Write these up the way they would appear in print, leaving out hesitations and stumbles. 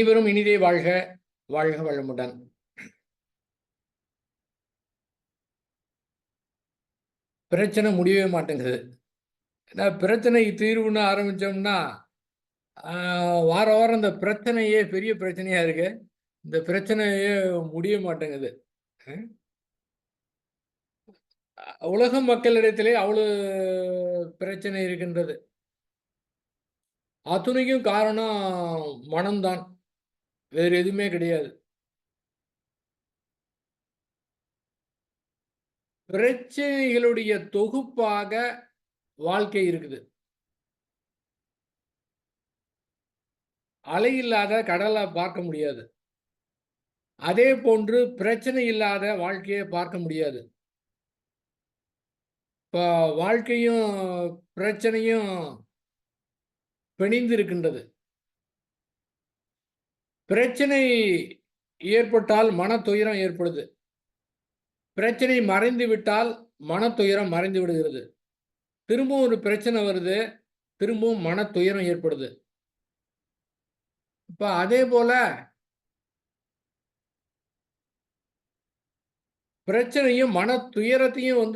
அனைவரும் இனிதே வாழ்க, வாழ்க வளமுடன். பிரச்சனை முடியவே மாட்டேங்குது. ஏன்னா பிரச்சனை தீர்வுன்னு ஆரம்பிச்சோம்னா, வாரம் வாரம் இந்த பிரச்சனையே பெரிய பிரச்சனையா இருக்கு. இந்த பிரச்சனையே முடிய மாட்டேங்குது. உலக மக்களிடத்திலே அவ்வளவு பிரச்சனை இருக்கின்றது. அத்துணைக்கும் காரணம் மனம்தான். வேறு எதுவுமே கிடையாது. பிரச்சனைகளுடைய தொகுப்பாக வாழ்க்கை இருக்குது. அலை இல்லாத கடலை பார்க்க முடியாது. அதே போன்று பிரச்சனை இல்லாத வாழ்க்கையை பார்க்க முடியாது. இப்போ வாழ்க்கையும் பிரச்சனையும் பிணைந்து இருக்கின்றது. பிரச்சனை ஏற்பட்டால் மனத்துயரம் ஏற்படுது. பிரச்சனை மறைந்து விட்டால் மனத்துயரம் மறைந்து விடுகிறது. திரும்பவும் ஒரு பிரச்சனை வருது, திரும்பவும் மனத்துயரம் ஏற்படுது. இப்ப அதே போல பிரச்சனையும் மனத்துயரத்தையும்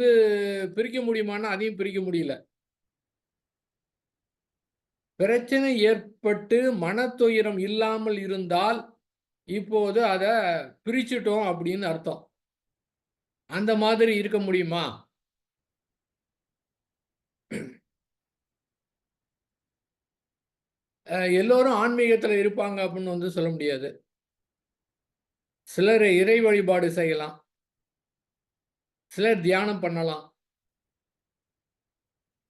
பிரிக்க முடியுமான்னா அதையும் பிரிக்க முடியல. பிரச்சனை ஏற்பட்டு மனத்துயரம் இல்லாமல் இருந்தால் இப்போது அத பிரிச்சுட்டோம் அப்படின்னு அர்த்தம். அந்த மாதிரி இருக்க முடியுமா? எல்லோரும் ஆன்மீகத்துல இருப்பாங்க அப்படின்னு சொல்ல முடியாது. சிலர் இறை வழிபாடு செய்யலாம். சிலர் தியானம் பண்ணலாம்.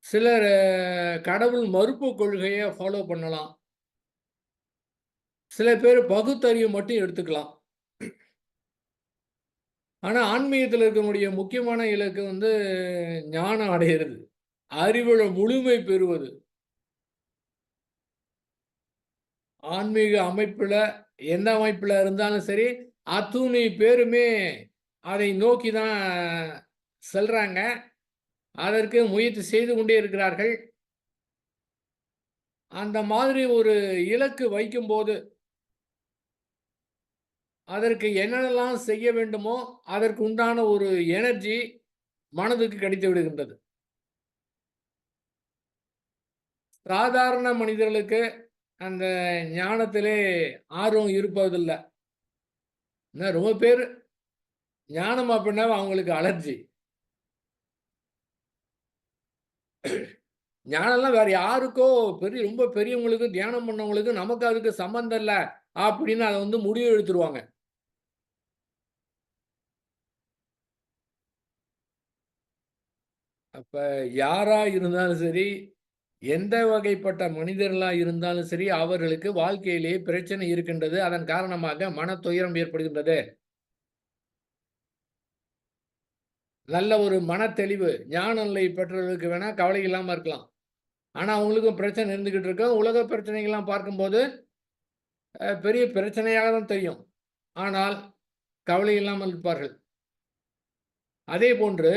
சிலர் கடவுள் மறுப்பு கொள்கையை ஃபாலோ பண்ணலாம். சில பேர் பகுத்தறிவு மட்டும் எடுத்துக்கலாம். ஆனா ஆன்மீகத்தில் இருக்கக்கூடிய முக்கியமான இலக்கு ஞானம் அடையிறது, அறிவுல முழுமை பெறுவது. ஆன்மீக அமைப்புல எந்த அமைப்புல இருந்தாலும் சரி, அத்துணை பேருமே அதை நோக்கி தான் செல்றாங்க. அதற்கு முயற்சி செய்து கொண்டே இருக்கிறார்கள். அந்த மாதிரி ஒரு இலக்கு வைக்கும்போது அதற்கு என்னென்னலாம் செய்ய வேண்டுமோ அதற்கு உண்டான ஒரு எனர்ஜி மனதுக்கு கிடைத்து விடுகின்றது. சாதாரண மனிதர்களுக்கு அந்த ஞானத்திலே ஆர்வம் இருப்பதில்லை. ரொம்ப பேர் ஞானம் அப்படின்னா அவங்களுக்கு அலர்ஜி. ஞானம்லாம் வேற யாருக்கோ ரொம்ப பெரியவங்களுக்கு தியானம் பண்ணவங்களுக்கு நமக்கு அதுக்கு சம்பந்தம் இல்லை அப்படின்னு அதை முடிவு எடுத்துருவாங்க. அப்ப யாரா இருந்தாலும் சரி, எந்த வகைப்பட்ட மனிதர்களா இருந்தாலும் சரி, அவர்களுக்கு வாழ்க்கையிலே பிரச்சனை இருக்கின்றது. அதன் காரணமாக மனத்துயரம் ஏற்படுகின்றது. நல்ல ஒரு மனத்தெளிவு, ஞான நிலை பெற்றவர்களுக்கு வேணா கவலை இல்லாம இருக்கலாம். ஆனா அவங்களுக்கும் பிரச்சனை இருந்துகிட்டு இருக்கும். உலக பிரச்சனைகள்லாம் பார்க்கும்போது பெரிய பிரச்சனையாக தான் தெரியும். ஆனால் கவலை இல்லாமல் இருப்பார்கள். அதே போன்று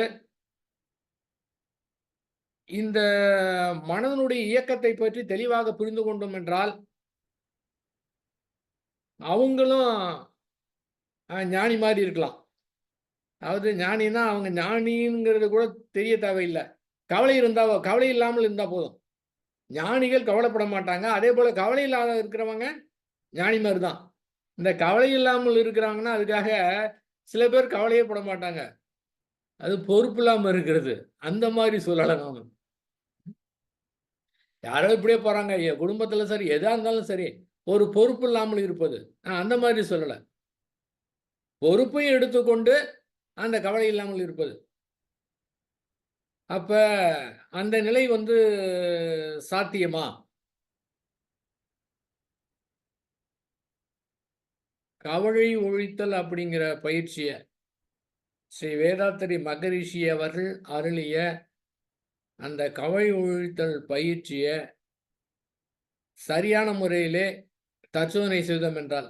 இந்த மனதனுடைய இயக்கத்தை பற்றி தெளிவாக புரிந்து கொண்டோம் என்றால், அவங்களும் ஞானி மாரி இருக்கலாம். அதாவது ஞானின்னா அவங்க ஞானிங்கிறது கூட தெரிய தேவையில்லை. கவலை இல்லாமல் இருந்தா போதும். ஞானிகள் கவலைப்பட மாட்டாங்க. அதே போல கவலை இல்லாத இருக்கிறவங்க ஞானி மாரி தான். இந்த கவலை இல்லாமல் இருக்கிறாங்கன்னா, அதுக்காக சில பேர் கவலையே பட மாட்டாங்க. அது பொறுப்பு இல்லாம இருக்கிறது. அந்த மாரி சொல்லலாம் நாம. யாரோ இப்படியே போறாங்க. குடும்பத்தில சரி, எதா இருந்தாலும் சரி, ஒரு பொறுப்பு இல்லாமல் இருப்பது. அந்த மாதிரி சொல்லல. பொறுப்பையும் எடுத்துக்கொண்டு அந்த கவலை இல்லாமல் இருப்பது. அப்ப அந்த நிலை சாத்தியமா? கவலை ஒழித்தல் அப்படிங்கிற பயிற்சிய ஸ்ரீ வேதாத்திரி மகரிஷி அவர்கள் அருளிய அந்த கவலை ஒழித்தல் பயிற்சிய சரியான முறையிலே தற்சோதனை செய்தோம் என்றால்,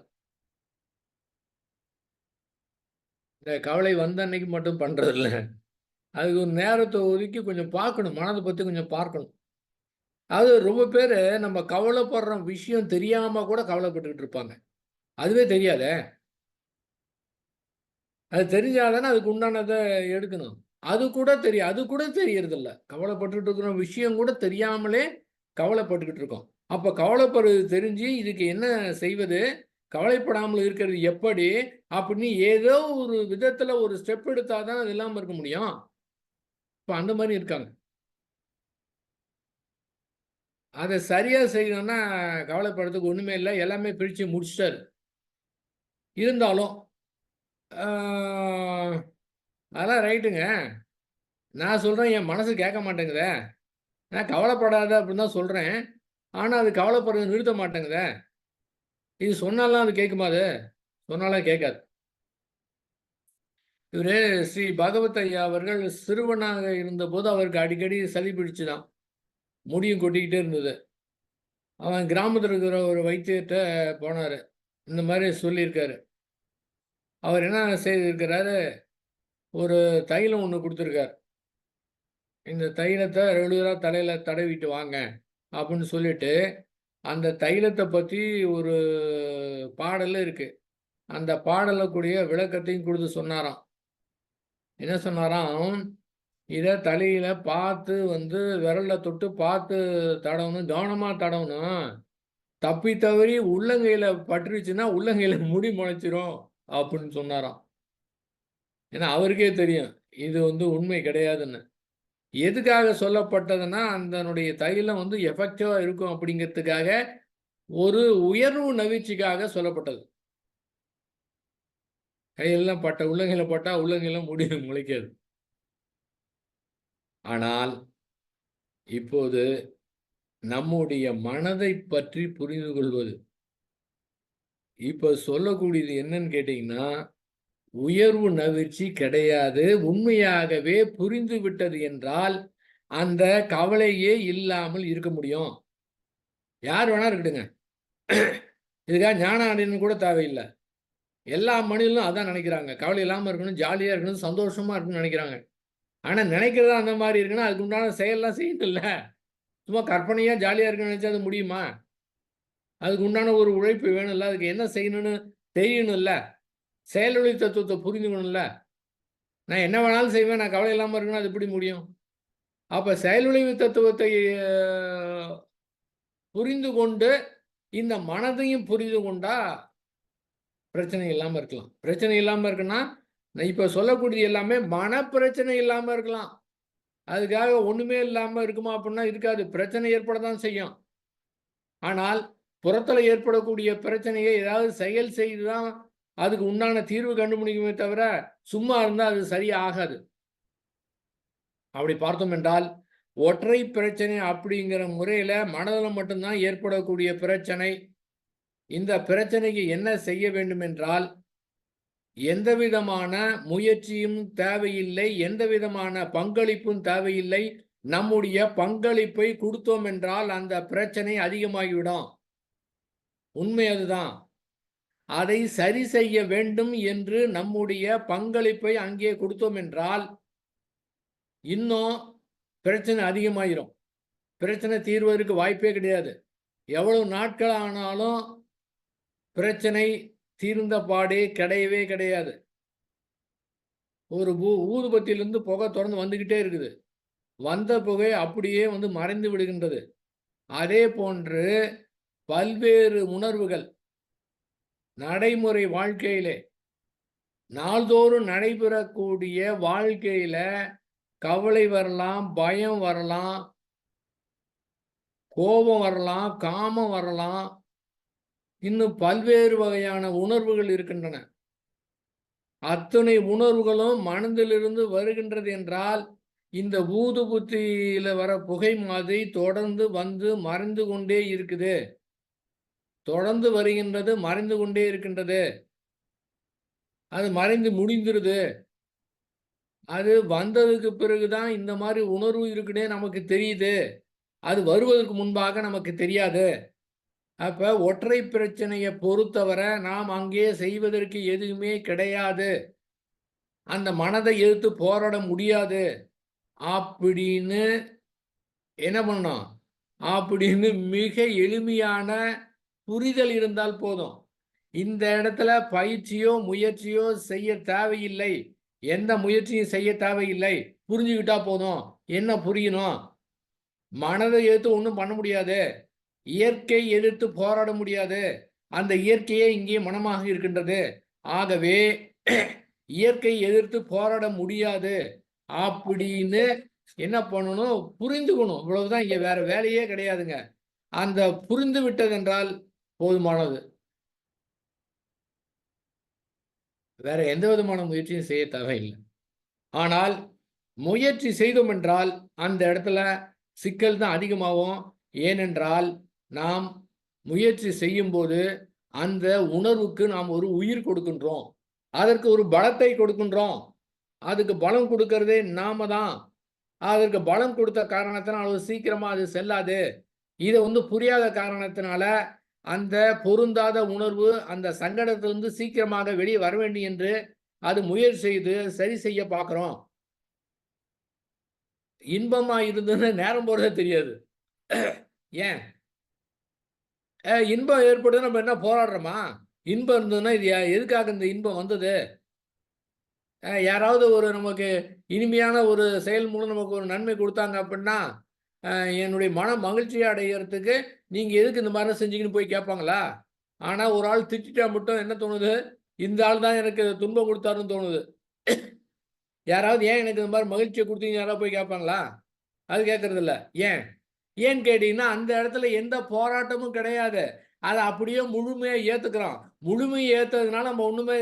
இந்த கவலை வந்த அன்னைக்கு மட்டும் பண்றதில்ல. அதுக்கு ஒரு நேரத்த ஒதுக்கி கொஞ்சம் பார்க்கணும். மனத பத்தி கொஞ்சம் பார்க்கணும். அது ரொம்ப பேரு நம்ம கவலைப்படுற விஷயம் தெரியாம கூட கவலைப்பட்டுக்கிட்டு இருப்பாங்க. அதுவே தெரியாதே! அது தெரிஞ்சா தானே அதுக்கு உண்டானத எடுக்கணும். அது கூட தெரியறதில்ல. கவலைப்பட்டுட்டு இருக்கிற விஷயம் கூட தெரியாமலே கவலைப்பட்டுக்கிட்டு இருக்கோம். அப்ப கவலைப்படுறது தெரிஞ்சு, இதுக்கு என்ன செய்வது? கவலைப்படாமல் இருக்கிறது எப்படி? அப்படின்னு ஏதோ ஒரு விதத்துல ஒரு ஸ்டெப் எடுத்தா தான் அது இல்லாம இருக்க முடியும். இப்ப அந்த மாரி இருக்காங்க. அத சரியா செய்யணும்னா கவலைப்படுறதுக்கு ஒண்ணுமே இல்ல. எல்லாமே பிரிச்சு முடிச்சுட்டாரு. இருந்தாலும், ஆ அதெல்லாம் ரைட்டுங்க. நான் சொல்றேன் என் மனசு கேட்க மாட்டேங்குதே! நான் கவலைப்படாத அப்படின்னு தான் சொல்றேன். ஆனா, அது கவலைப்படுறத நிறுத்த மாட்டேங்குதே! இது சொன்னாலாம் அது கேட்குமா அது? சொன்னாலாம் கேட்காது. இவரு ஸ்ரீ பகவத் ஐயா அவர்கள் சிறுவனாக இருந்தபோது அவருக்கு அடிக்கடி சளி பிடிச்சுதாம். முடியும் கொட்டிக்கிட்டே இருந்தது. அவன் கிராமத்தில இருக்கிற ஒரு வைத்தியர்ட்ட போனாரு. இந்த மாரி சொல்லியிருக்காரு. அவர் என்ன செய்திருக்கிறாரு, ஒரு தைலம் ஒண்ணு குடுத்திருக்கார். இந்த தைலத்த ரெகுலரா தலையில தடவிட்டு வாங்க அப்படின்னு சொல்லிட்டு, அந்த தைலத்த பத்தி ஒரு பாடலே இருக்கு. அந்த பாடலுக்குரிய விளக்கத்தையும் குடுத்து சொன்னாராம். என்ன சொன்னாராம், இத தலையில பார்த்து விரல்ல தொட்டு பார்த்து தடவணும். கவனமா தடவணும். தப்பி தவறி உள்ளங்கையில பட்டுருச்சுன்னா, உள்ளங்கையில முடி முளைச்சிரும் அப்டின்னு சொன்னாராம். ஏன்னா அவருக்கே தெரியும். இது உண்மை கிடையாதுன்னு. எதுக்காக சொல்லப்பட்டதுன்னா, அதனுடைய தைலம் எஃபெக்டிவா இருக்கும் அப்டிங்கிறதுக்காக, ஒரு உயர்வு நவிற்சிக்காக சொல்லப்பட்டது. கையெல்லாம் உள்ளங்கையில பட்டா உள்ளங்கையில முடி முளைக்காது. ஆனால் இப்போது நம்முடைய மனதைப் பற்றி புரிந்து கொள்வது. இப்ப சொல்லக்கூடியது என்னன்னு கேட்டீங்கன்னா, உயர்வு நவிற்சி கிடையாது. உண்மையாகவே புரிந்து விட்டது என்றால், அந்த கவலையே இல்லாமல் இருக்க முடியும். யார் வேணா இருக்கட்டுங்க. இதுக்காக ஞான அடையணும்னு கூட தேவையில்ல. எல்லா மனிதர்களும் அதான் நெனைக்கிறாங்க. கவலை இல்லாம இருக்கணும், ஜாலியா இருக்கணும், சந்தோஷமா இருக்கணும்னு நெனைக்கிறாங்க. ஆனா நெனைக்கிறது அந்த மாரி இருக்குன்னா, அதுக்கு உண்டான செயல்லாம் செய்யணும்ல. சும்மா கற்பனையா ஜாலியா இருக்கணும்னு நெனச்சா அது முடியுமா? அதுக்கு உண்டான ஒரு உழைப்பு வேணும்ல. அதுக்கு என்ன செய்யணும்னு தெரியணும்ல. செயலொளி தத்துவத்த புரிஞ்சுக்கணும்ல. நான் என்ன வேணாலும் செய்வேன். நான் கவலை இல்லாம இருக்கணும்னா அது எப்படி முடியும்? அப்ப செயல்விளைவு தத்துவத்தை அ புரிந்து கொண்டு, இந்த மனதையும் புரிந்து கொண்டா, பிரச்சனை இல்லாம இருக்கலாம். பிரச்சனை இல்லாம இருக்குன்னா, நான் இப்ப சொல்லக்கூடியது எல்லாமே மனப்பிரச்சனை இல்லாம இருக்கலாம். அதுக்காக ஒண்ணுமே இல்லாம இருக்குமா அப்புட்ன்னா இருக்காது. பிரச்சனை ஏற்பட தான் செய்யும். ஆனால், புறத்தில ஏற்படக்கூடிய பிரச்சனையை ஏதாவது செயல் செய்து தான் அதுக்கு உண்டான தீர்வு கண்டுபிடிக்குமே தவிர, சும்மா இருந்தா அது சரியா ஆகாது. அப்படி பார்த்தோம் என்றால், ஒற்றை பிரச்சனை அப்படிங்கிற முறையில மனதில மட்டும் தான் ஏற்படக்கூடிய பிரச்சனை. இந்த பிரச்சனைக்கு என்ன செய்ய வேண்டும் என்றால், எந்த விதமான முயற்சியும் தேவையில்லை. எந்த விதமான பங்களிப்பும் தேவையில்லை. நம்முடைய பங்களிப்பை குடுத்தோம் என்றால், அந்த பிரச்சனை அதிகமாகிவிடும். உண்மை அதுதான். அதை சரி செய்ய வேண்டும் என்று நம்முடைய பங்களிப்பை அங்கே குடுத்தோம் என்றால், இன்னும் பிரச்சனை அதிகமாயிரும். பிரச்சனை தீர்வதற்கு வாய்ப்பே கிடையாது. எவ்வளவு நாட்கள் ஆனாலும் பிரச்சனை தீர்ந்த பாடே கிடையவே கிடையாது. ஒரு ஊதுபத்தியிலிருந்து புகை தொடர்ந்து வந்துகிட்டே இருக்குது. வந்த புகை அப்படியே மறைந்து விடுகின்றது. அதே போன்று பல்வேறு உணர்வுகள் நடைமுறை வாழ்க்கையிலே நாள்தோறும் நடைபெறக்கூடிய வாழ்க்கையில கவலை வரலாம், பயம் வரலாம், கோபம் வரலாம், காமம் வரலாம். இன்னும் பல்வேறு வகையான உணர்வுகள் இருக்கின்றன. அத்தனை உணர்வுகளும் மனதிலிருந்து வருகின்றது என்றால், இந்த ஊதுபத்தியில வர புகை மாதிரி தொடர்ந்து மறைந்து கொண்டே இருக்குது. தொடர்ந்து வருகின்றது, மறைந்து கொண்டே இருக்கின்றது. அது மறைந்து முடிந்துருது. அது வந்ததுக்கு பிறகு தான் இந்த மாரி உணர்வு இருக்குன்னே நமக்கு தெரியுது. அது வருவதற்கு முன்பாக நமக்கு தெரியாது. அப்ப ஒற்றை பிரச்சனைய பொறுத்தவரை நாம் அங்கே செய்வதற்கு எதுவுமே கிடையாது. அந்த மனதை எதிர்த்து போராட முடியாது. அப்படின்னு என்ன பண்ணணும்? அப்படின்னு மிக எளிமையான புரிதல் இருந்தால் போதும். இந்த இடத்துல பயிற்சியோ, முயற்சியோ செய்ய தேவையில்லை. எந்த முயற்சியும் செய்ய தேவையில்லை. புரிஞ்சுக்கிட்டா போதும். என்ன புரியணும்? மனதை எதிர்த்து ஒண்ணும் பண்ண முடியாது. இயற்கை எதிர்த்து போராட முடியாது. அந்த இயற்கையே இங்கே மனமாக இருக்கின்றது. ஆகவே இயற்கை எதிர்த்து போராட முடியாது அப்படின்னு என்ன பண்ணணும்? புரிந்துக்கணும். இவ்வளவுதான், இங்க வேற வேலையே கிடையாதுங்க. அந்த புரிந்து விட்டதென்றால் போதுமானது. வேற எந்த விதமான முயற்சியும் செய்ய தேவையில்லை. ஆனால் முயற்சி செய்தோம் என்றால் அந்த இடத்துல சிக்கல் தான் அதிகமாகும். ஏனென்றால் நாம் முயற்சி செய்யும்போது அந்த உணர்வுக்கு நாம் ஒரு உயிர் கொடுக்கின்றோம். அதற்கு ஒரு பலத்தை கொடுக்கின்றோம். அதுக்கு பலம் கொடுக்கிறதே நாம தான். அதற்கு பலம் கொடுத்த காரணத்தினால் அவ்வளவு சீக்கிரமா அது செல்லாது. இத புரியாத காரணத்தினால அந்த பொருந்தாத உணர்வு அந்த சங்கடத்திலிருந்து சீக்கிரமாக வெளியே வர வேண்டும் என்று அது முயற்சி செய்து சரி செய்ய பார்க்கிறோம். இன்பமா இருந்ததுன்னா நேரம் போறதே தெரியாது. ஏன்? இன்பம் ஏற்படுதுன்னா நம்ம என்ன போராடுறோமா? இன்பம் இருந்ததுன்னா இது எதுக்காக இந்த இன்பம் வந்தது? யாராவது ஒரு நமக்கு இனிமையான ஒரு செயல் மூலம் நமக்கு ஒரு நன்மை குடுத்தாங்க அப்டின்னா, என்னுடைய மனம் மகிழ்ச்சி அடையறதுக்கு நீங்க எதுக்கு இந்த மாரிலாம் செஞ்சீங்கன்னு போய் கேட்பாங்களா? ஆனா ஒரு ஆள் திட்டிட்டா மட்டும் என்ன தோணுது? இந்த ஆள் தான் எனக்கு துன்பம் குடுத்தாருன்னு தோணுது. யாராவது ஏன் எனக்கு இந்த மாரி மகிழ்ச்சிய குடுத்தீங்கன்னு யாராவது போய் கேட்பாங்களா? அது கேட்கறதில்ல. ஏன்? ஏன்னு கேட்டீங்கன்னா, அந்த இடத்துல எந்த போராட்டமும் கிடையாது. அத அப்படியே முழுமையா ஏத்துக்கிறோம். முழுமையா ஏத்ததுனால நம்ம ஒண்ணுமே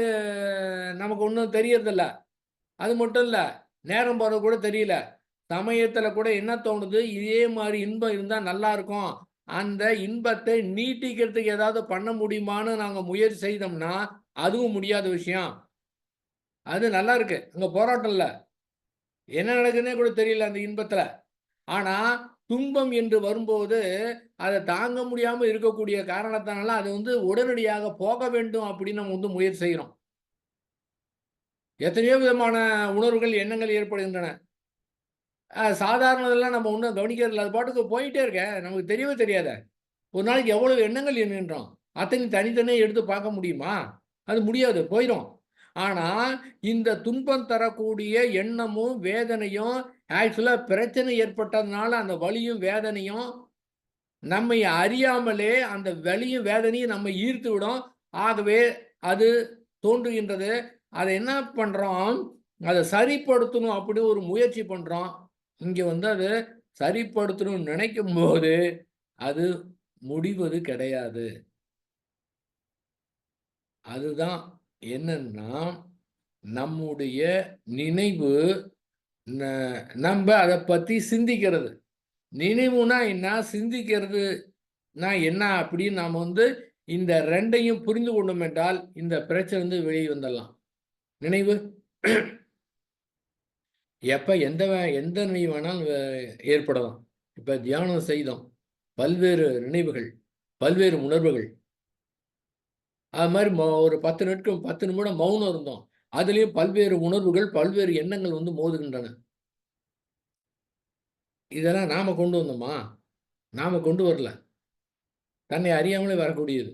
நமக்கு ஒண்ணும் தெரியறதில்ல. அது மட்டும் இல்ல, நேரம் போறது கூட தெரியல. சமயத்துல கூட என்ன தோணுது, இதே மாரி இன்பம் இருந்தா நல்லா இருக்கும். அந்த இன்பத்தை நீட்டிக்கிறதுக்கு ஏதாவது பண்ண முடியுமான்னு நாங்க முயற்சி செய்தோம்னா, அதுவும் முடியாத விஷயம். அது நல்லா இருக்கு. அங்க போராட்டம் இல்ல. என்ன நடக்குதுன்னே கூட தெரியல அந்த இன்பத்துல. ஆனா, துன்பம் என்று வரும்போது, அத தாங்க முடியாம இருக்கக்கூடிய காரணத்தினால, அது உடனடியாக போக வேண்டும் அப்படின்னு நம்ம முயற்சி செய்றோம். எத்தனையோ விதமான உணர்வுகள், எண்ணங்கள் ஏற்படுகின்றன. சாதாரணதெல்லாம் நம்ம ஒண்ணும் கவனிக்கிறதில்ல. அது பாட்டுக்கு போயிட்டே இருக்க. நமக்கு தெரியவே தெரியாதே! ஒரு நாளைக்கு எவ்வளவு எண்ணங்கள் எண்ணுகின்றோம். அத்தனையும் தனித்தனியா எடுத்து பார்க்க முடியுமா? அது முடியாது. போயிரும். ஆனா, இந்த துன்பம் தரக்கூடிய எண்ணமும், வேதனையும் ஆக்சுவலா பிரச்சனை ஏற்பட்டதுனால அந்த வலியும், வேதனையும் நம்மை அறியாமலே அந்த வலியும், வேதனையும் நம்மை ஈர்த்து விடும். ஆகவே அது தோன்றுகின்றது. அத என்ன பண்றோம்? அத சரிப்படுத்தணும் அப்படி ஒரு முயற்சி பண்றோம். இங்க அத சரிப்படுத்தணும்னு நினைக்கும்போது, அது முடிவது கிடையாது. அதுதான் என்னன்னா, நம்முடைய நினைவு ந நம்ப அத பத்தி சிந்திக்கிறது. நினைவுனா என்ன? சிந்திக்கிறதுனா என்ன? அப்படின்னு நாம இந்த 2யும் புரிந்து கொண்டோம் என்றால், இந்த பிரச்சனைலருந்து வெளிய வந்துடலாம். நினைவு எப்ப எந்த நினைவு வேணாலும் ஏற்படலாம். இப்ப தியானம் செய்தோம். பல்வேறு நினைவுகள், பல்வேறு உணர்வுகள். அது மாரி ஒரு 10 நிமிடம் மௌனம் இருந்தோம். அதிலயும் பல்வேறு உணர்வுகள், பல்வேறு எண்ணங்கள் மோதுகின்றன. இதெல்லாம் நாம கொண்டு வந்தோமா? நாம கொண்டு வரல. தன்னை அறியாமலே வரக்கூடியது.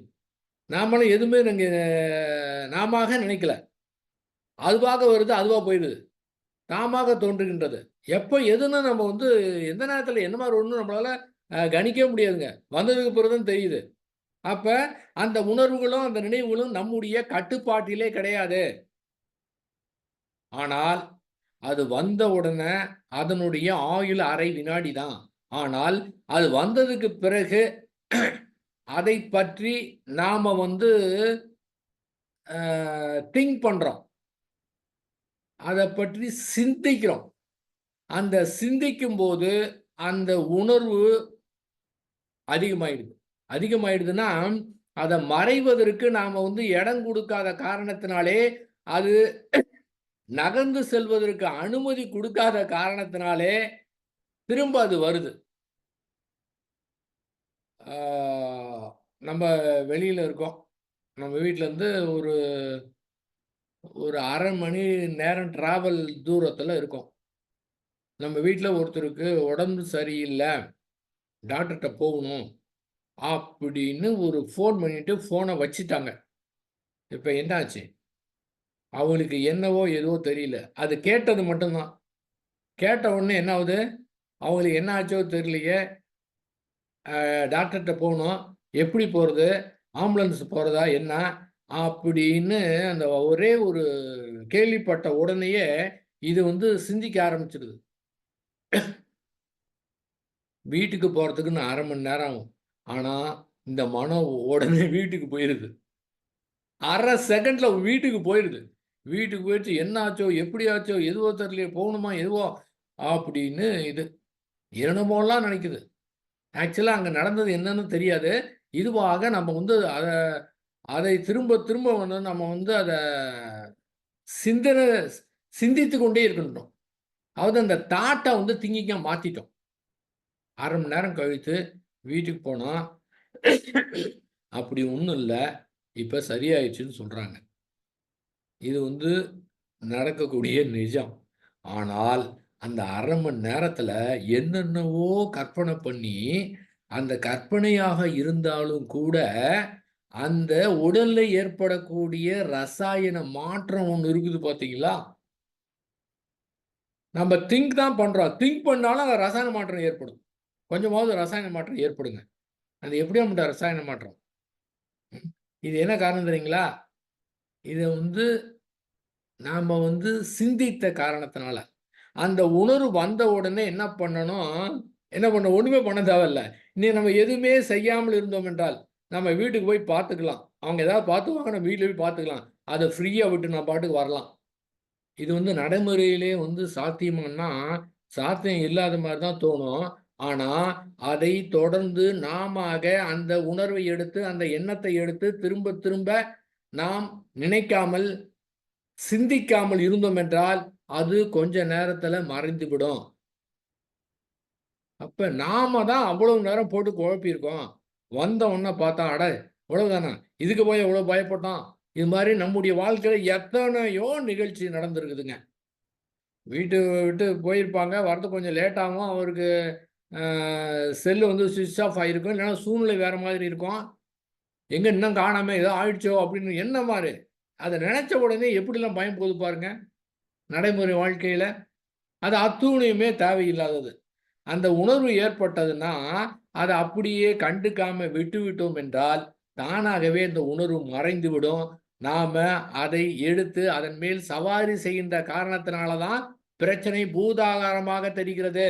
நாமளும் எதுவுமே நாமாக நினைக்கல. அதுவாக வருது, அதுவா போயிடுது. தாமாக தோன்றுகின்றது. எப்ப எதுன்னு நம்ம எந்த நேரத்தில என்ன மாரி ஒண்ணும் நம்மளால கணிக்கவே முடியாதுங்க. வந்ததுக்கு பிறகு தான் தெரியுது. அப்ப அந்த உணர்வுகளும், அந்த நினைவுகளும் நம்முடைய கட்டுப்பாட்டிலே கிடையாது. ஆனால், அது வந்த உடனே அதனுடைய ஆயுள் 1/2 வினாடி தான். ஆனால், அது வந்ததுக்கு பிறகு அதைப் பற்றி நாம அ திங்க் பண்றோம். அத பற்றி சிந்திக்கிறோம். அந்த சிந்திக்கும்போது, அந்த உணர்வு அதிகமாயிடுது. அதிகமாயிடுதுன்னா, அத மறைவதற்கு நாம இடம் குடுக்காத காரணத்தினாலே, அது நகர்ந்து செல்வதற்கு அனுமதி குடுக்காத காரணத்தினாலே, திரும்ப அது வருது. ஆ நம்ம வெளியில இருக்கோம். நம்ம வீட்லருந்து ஒரு ஒரு 1/2 மணி நேரம் டிராவல் தூரத்தில இருக்கோம். நம்ம வீட்ல ஒருத்தருக்கு உடம்பு சரியில்ல. டாக்டர்ட்ட போகணும். அப்படின்னு ஒரு ஃபோன் பண்ணிட்டு ஃபோன வச்சுட்டாங்க. இப்ப என்னாச்சு? அவளுக்கு என்னவோ ஏதோ தெரியல. அது கேட்டது மட்டும் தான். கேட்ட உடனே என்ன ஆகுது? அவங்களுக்கு என்ன ஆச்சோ தெரியலையே! டாக்டர்ட்ட போணும். எப்படி போறது? ஆம்புலன்ஸ் போறதா என்ன? அப்படின்னு அந்த ஒரே ஒரு கேள்விப்பட்ட உடனேயே இது வந்து சிந்திக்க ஆரம்பிச்சுடுது. வீட்டுக்கு போறதுக்கு இன்னும் 1/2 மணி நேரம் ஆகும். ஆனா, இந்த மனம் உடனே வீட்டுக்கு போயிருது. 1/2 செகண்ட்ல வீட்டுக்கு போயிருது. வீட்டுக்கு போயிடுச்சு. என்ன ஆச்சோ? எப்படி ஆச்சோ? எதுவோ தெரியலையே! போகணுமா? எதுவோ? அப்படின்னு இது என்னமோலாம் நினைக்குது. ஆக்சுவலா அங்க நடந்தது என்னன்னு தெரியாது. இதுவாக நம்ம வந்து அதை திரும்ப திரும்ப வந்து நம்ம வந்து அத சிந்தன சிந்தித்துக் கொண்டே இருக்கின்றோம். அதாவது அந்த தாட்ட வந்து திங்கிங்கா மாத்திட்டோம். 1/2 மணி நேரம் கழித்து வீட்டுக்கு போனா, அப்படி ஒண்ணும் இல்ல. இப்ப சரியாயிருச்சுன்னு சொல்றாங்க. இது வந்து நடக்கக்கூடிய நிஜம். ஆனால், அந்த 1/2 மணி நேரத்துல என்னென்னவோ கற்பனை பண்ணி, அந்த கற்பனையாக இருந்தாலும் கூட, அந்த உடல்ல ஏற்படக்கூடிய ரசாயன மாற்றம் ஒண்ணு இருக்குது பார்த்தீங்களா? நம்ம திங்க் தான் பண்றோம். திங்க் பண்ணாலும் அங்க ரசாயன மாற்றம் ஏற்படும். கொஞ்சமாவது ரசாயன மாற்றம் ஏற்படுங்க. அது எப்படியாப்பட்ட ரசாயன மாற்றம்? இது என்ன காரணம் தெரியுங்களா? இத வந்து நாம வந்து சிந்தித்த காரணத்தினால. அந்த உணர்வு வந்த உடனே என்ன பண்ணணும்? என்ன பண்ணணும்? ஒண்ணுமே பண்ண தேவையில்ல. இனி நம்ம எதுவுமே செய்யாமல் இருந்தோம் என்றால், நம்ம வீட்டுக்கு போய் பார்த்துக்கலாம். அவங்க ஏதாவது பார்த்துக்குவாங்க, நம்ம வீட்ல போய் பார்த்துக்கலாம். அத ஃப்ரீயா விட்டு நம்ம பாட்டுக்கு வரலாம். இது வந்து நடைமுறையிலே வந்து சாத்தியமான்னா, சாத்தியம் இல்லாத மாரி தான் தோணும். ஆனா, அதை தொடர்ந்து நாமாக அந்த உணர்வை எடுத்து, அந்த எண்ணத்தை எடுத்து திரும்ப திரும்ப நாம் நினைக்காமல், சிந்திக்காமல் இருந்தோம் என்றால், அது கொஞ்ச நேரத்தில மறைந்துவிடும். அப்ப நாம தான் அவ்வளவு நேரம் போட்டு குழப்பியிருக்கோம். வந்த உடனே பார்த்தா, அட இவ்வளவுதானா? இதுக்கு போய் இவ்வளோ பயப்பட்டோம். இது மாரி நம்முடைய வாழ்க்கையில எத்தனையோ நிகழ்ச்சி நடந்திருக்குதுங்க. வீட்ட விட்டு போயிருப்பாங்க. வரதுக்கு கொஞ்சம் லேட் ஆகும். அவருக்கு அ செல்லு வந்து ஸ்விட்ச் ஆஃப் ஆகியிருக்கும். இல்லன்னா சூழ்நிலை வேற மாதிரி இருக்கும். எங்க இன்னும் காணாம ஏதோ ஆயிடுச்சோ! அப்படின்னு என்ன மாரி? அத நெனச்ச உடனே எப்படிலாம் பயம் போகுது பாருங்க. நடைமுறை வாழ்க்கையில. அது அத்தூணியுமே தேவையில்லாதது. அந்த உணர்வு ஏற்பட்டதுன்னா, அத அப்படியே கண்டுக்காம விட்டுவிட்டோம் என்றால், தானாகவே அந்த உணர்வு மறைந்துவிடும். நாம அதை எடுத்து அதன் மேல் சவாரி செய்கின்ற காரணத்தினால தான் பிரச்சனை பூதாகாரமாக தெரிகிறது.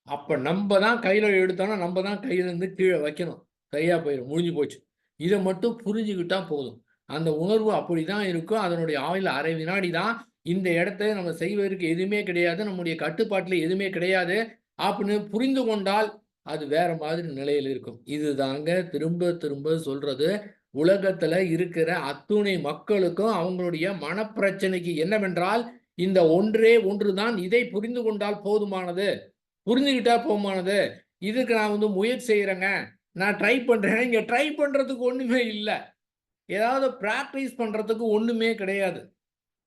அப்ப நம்ப தான் கையில எடுத்தோம்னா, நம்ப தான் கையிலருந்து கீழ வைக்கணும். சரியா போயிரும். முடிஞ்சு போச்சு. இத மட்டும் புரிஞ்சுக்கிட்டா போதும். அந்த உணர்வு அப்படிதான் இருக்கும். அதனுடைய ஆயுள் 1/2 வினாடி தான். இந்த இடத்த நம்ம செய்வதற்கு எதுவுமே கிடையாது. நம்முடைய கட்டுப்பாட்டுல எதுவுமே கிடையாது. அப்படின்னு புரிந்து கொண்டால், அது வேற மாதிரி நிலையில இருக்கும். இதுதாங்க திரும்ப திரும்ப சொல்றது. உலகத்துல இருக்கிற அத்துணை மக்களுக்கும் அவங்களுடைய மனப்பிரச்சனைக்கு என்னவென்றால், இந்த ஒன்றே ஒன்று தான். இதை புரிந்து கொண்டால் போதுமானது. புரிஞ்சுகிட்டா போதுமானது. இதுக்கு நான் வந்து முயற்சி செய்றேங்க. நான் ட்ரை பண்றேன். இங்க ட்ரை பண்றதுக்கு ஒண்ணுமே இல்ல. ஏதாவது பிராக்டிஸ் பண்றதுக்கு ஒண்ணுமே கிடையாது.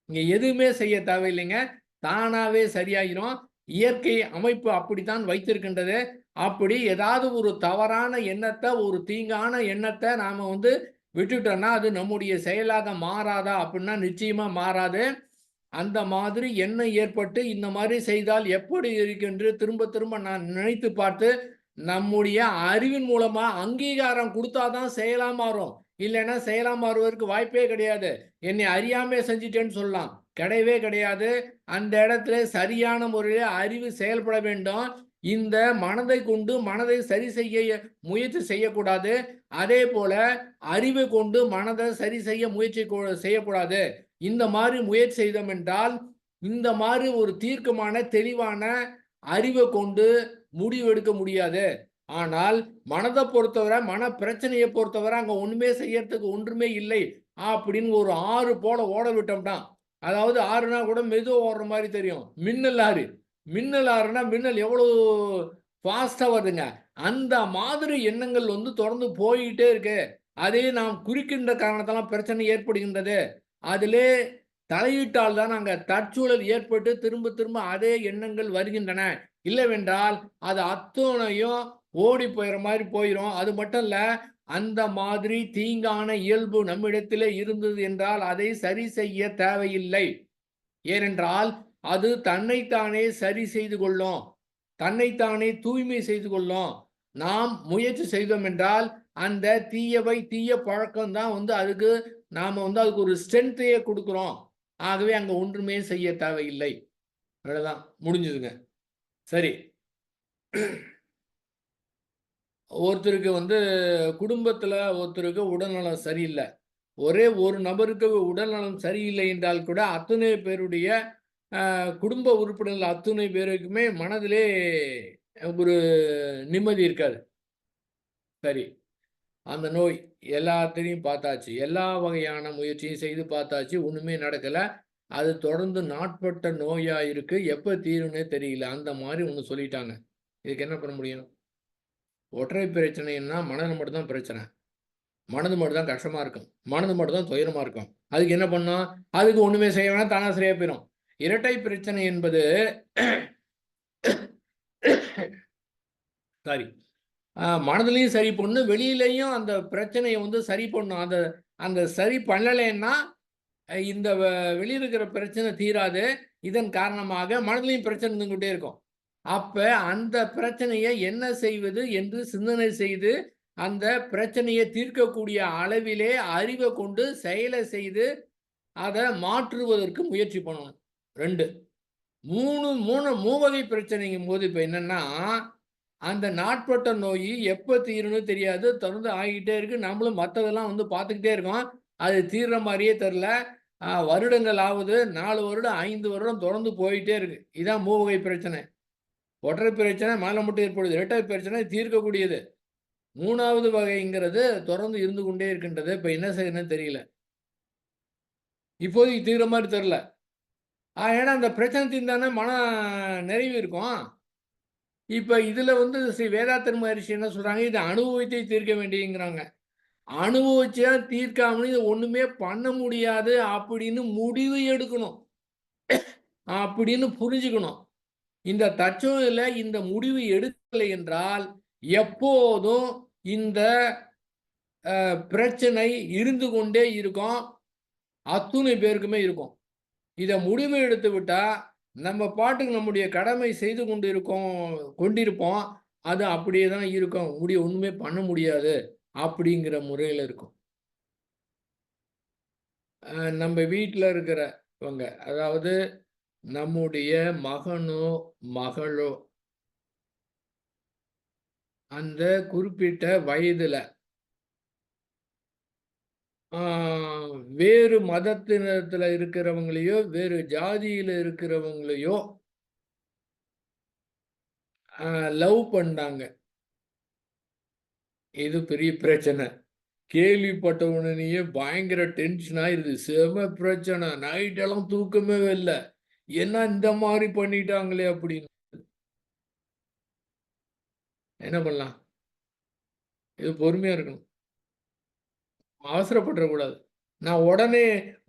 இங்க எதுவுமே செய்ய தேவையில்லைங்க. தானாவே சரியாயிரும். இயற்கை அமைப்பு அப்படித்தான் வைத்திருக்கின்றது. அப்படி ஏதாவது ஒரு தவறான எண்ணத்த, ஒரு தீங்கான எண்ணத்த நாம வந்து விட்டுட்டோம்னா, அது நம்முடைய செயலாக மாறாதா? அப்படின்னா நிச்சயமா மாறாது. அந்த மாதிரி எண்ணம் ஏற்பட்டு, இந்த மாரி செய்தால் எப்படி இருக்கென்று திரும்ப திரும்ப நான் நினைத்து பார்த்து, நம்முடைய அறிவின் மூலமா அங்கீகாரம் குடுத்தா தான் செயலா மாறும். இல்லன்னா செயலா மாறுவதற்கு வாய்ப்பே கிடையாது. என்னை அறியாமயே செஞ்சுட்டேன்னு சொல்லலாம். கிடையவே கிடையாது. அந்த இடத்திலே சரியான முறையிலே அறிவு செயல்பட வேண்டும். இந்த மனதை கொண்டு மனதை சரி செய்ய முயற்சி செய்யக்கூடாது. அதேபோல அறிவை கொண்டு மனத சரி செய்ய முயற்சி செய்யக்கூடாது. இந்த மாரி முயற்சி செய்தோம் என்றால், இந்த மாரி ஒரு தீர்க்கமான, தெளிவான அறிவ கொண்டு முடிவு எடுக்க முடியாது. ஆனால், மனத பொறுத்தவரை, மன பிரச்சனைய பொறுத்தவரை அங்க ஒண்ணுமே செய்யறதுக்கு ஒன்றுமே இல்லை. அப்படின்னு ஒரு ஆறு போல ஓட விட்டோம்னா, அதாவது ஆறுனா கூட மெதுவா ஓடுற மாரி தெரியும். மின்னல் ஆறு. மின்னல் ஆறுனா, மின்னல் எவ்வளவு ஃபாஸ்ட்டா வருதுங்க. அந்த மாதிரி எண்ணங்கள் வந்து தொடர்ந்து போய்க்கிட்டே இருக்கு. அதை நாம் குறிக்கின்ற காரணத்தால பிரச்சனை ஏற்படுகின்றது. அதிலே தலையிட்டால் தான் அங்க தற்சூழல் ஏற்பட்டு திரும்ப திரும்ப அதே எண்ணங்கள் வருகின்றன. இல்லவென்றால், அது அத்தனையும் ஓடி போயிற மாரி போயிரும். அது மட்டும் இல்ல, அந்த மாதிரி தீங்கான இயல்பு நம்மிடத்திலே இருந்தது என்றால் அதை சரி செய்ய தேவையில்லை. ஏனென்றால் அது தன்னைத்தானே சரி செய்து கொள்ளும், தன்னைத்தானே தூய்மை செய்து கொள்ளும். நாம் முயற்சி செய்தோம் என்றால் அந்த தீய பழக்கம் தான் அதுக்கு நாம அதுக்கு ஒரு ஸ்ட்ரென்த்தையே கொடுக்கிறோம். ஆகவே அங்க ஒன்றுமே செய்ய தேவையில்லை. அவ்வளவுதான், முடிஞ்சதுங்க. சரி, ஒருத்தருக்கு குடும்பத்துல ஒருத்தருக்கு உடல்நலம் சரியில்லை. ஒரே ஒரு நபருக்கு உடல்நலம் சரியில்லை என்றால் கூட அத்தனை பேருடைய குடும்ப உறுப்பினர்கள் அத்தனை பேருக்குமே மனதிலே ஒரு நிம்மதி இருக்காது. சரி, அந்த நோய் எல்லாத்தையும் பார்த்தாச்சு, எல்லா வகையான முயற்சியும் செய்து பார்த்தாச்சு, ஒண்ணுமே நடக்கல. அது தொடர்ந்து நாட்பட்ட நோயா இருக்கு, எப்ப தீரும்னே தெரியல. அந்த மாதிரி ஒண்ணு சொல்லிட்டாங்க. இதுக்கு என்ன பண்ண முடியும்? ஒற்றை பிரச்சனைன்னா மனது மட்டும் தான் பிரச்சனை. மனது மட்டும் தான் கஷ்டமா இருக்கும், மனது மட்டும் தான் துயரமா இருக்கும். அதுக்கு என்ன பண்ணும்? அதுக்கு ஒண்ணுமே செய்ய வேணாம், தானா சரியா போயிடும். இரட்டை பிரச்சனை என்பது சாரி, மனதிலையும் சரி பண்ணணும், வெளியிலையும் அந்த பிரச்சனையை சரி பண்ணணும். அந்த அந்த சரி பண்ணலைன்னா இந்த வெளியில இருக்கிற பிரச்சனை தீராது. இதன் காரணமாக மனதிலையும் பிரச்சனை இருந்துகிட்டே இருக்கும். அப்ப அந்த பிரச்சனையை என்ன செய்வது என்று சிந்தனை செய்து அந்த பிரச்சனையை தீர்க்கக்கூடிய அளவிலே அறிவை கொண்டு செயலை செய்து அதை மாற்றுவதற்கு முயற்சி பண்ணணும். 2 3 மூவகை பிரச்சனைங்கும் போது இப்ப என்னன்னா, அந்த நாட்பட்ட நோய் எப்ப தீரும்னு தெரியாது, தொடர்ந்து ஆகிட்டே இருக்கு. நம்மளும் மத்ததெல்லாம் பார்த்துக்கிட்டே இருக்கோம். அது தீர்ற மாதிரியே தெரியல. வருடங்கள் ஆகுது, 4 வருடம் 5 வருடம் தொடர்ந்து போயிட்டே இருக்கு. இதான் மூவகை பிரச்சனை. ஒற்றை பிரச்சனை மேல மட்டும் ஏற்படுது, இரட்டை பிரச்சனை தீர்க்கக்கூடியது. 3வது வகைங்கிறது தொடர்ந்து இருந்து கொண்டே இருக்கின்றது. இப்ப என்ன செய்யணும்னு தெரியல. இப்போதைக்கு தீர்ற மாதிரி தெரியல. ஏன்னா அந்த பிரச்சனை தீர்ந்தானே மன நிறைவு இருக்கும். இப்ப இதுல ஸ்ரீ வேதாத்திரி மகரிஷி என்ன சொல்றாங்க? இத அனுபவித்தே தீர்க்க வேண்டியதுங்கிறாங்க. அனுபவிச்சா தீர்க்காம இத ஒண்ணுமே பண்ண முடியாது அப்படின்னு முடிவு எடுக்கணும். அப்படின்னு புரிஞ்சுக்கணும். இந்த தற்சமயத்துல இந்த முடிவு எடுக்கலை என்றால் எப்போதும் இந்த பிரச்சனை இருந்து கொண்டே இருக்கும். அத்துணை பேருக்குமே இருக்கும். இத முடிவு எடுத்து விட்டா நம்ம பாட்டுக்கு நம்முடைய கடமை செய்து கொண்டிருப்போம். அது அப்படியே தான் இருக்கும். ஒண்ணுமே பண்ண முடியாது அப்படிங்கிற முறையில இருக்கும். நம்ம வீட்ல இருக்கிறவங்க, அதாவது நம்முடைய மகனோ, மகளோ அந்த குறிப்பிட்ட வயதுல வேறு மதத்தினத்துல இருக்கிறவங்களையோ, வேறு ஜாதியில இருக்கிறவங்களையோ லவ் பண்ணாங்க. இது பெரிய பிரச்சனை. கேள்விப்பட்ட உடனேயே பயங்கர டென்ஷன் ஆயிருது. செம பிரச்சனை. நைட் எல்லாம் தூக்கமே இல்ல. என்ன இந்த மாரி பண்ணிட்டாங்களே அப்படின்னு. என்ன பண்ணலாம்? இது பொறுமையா இருக்கணும். அவசரப்பட்டுறக்கூடாது. நான்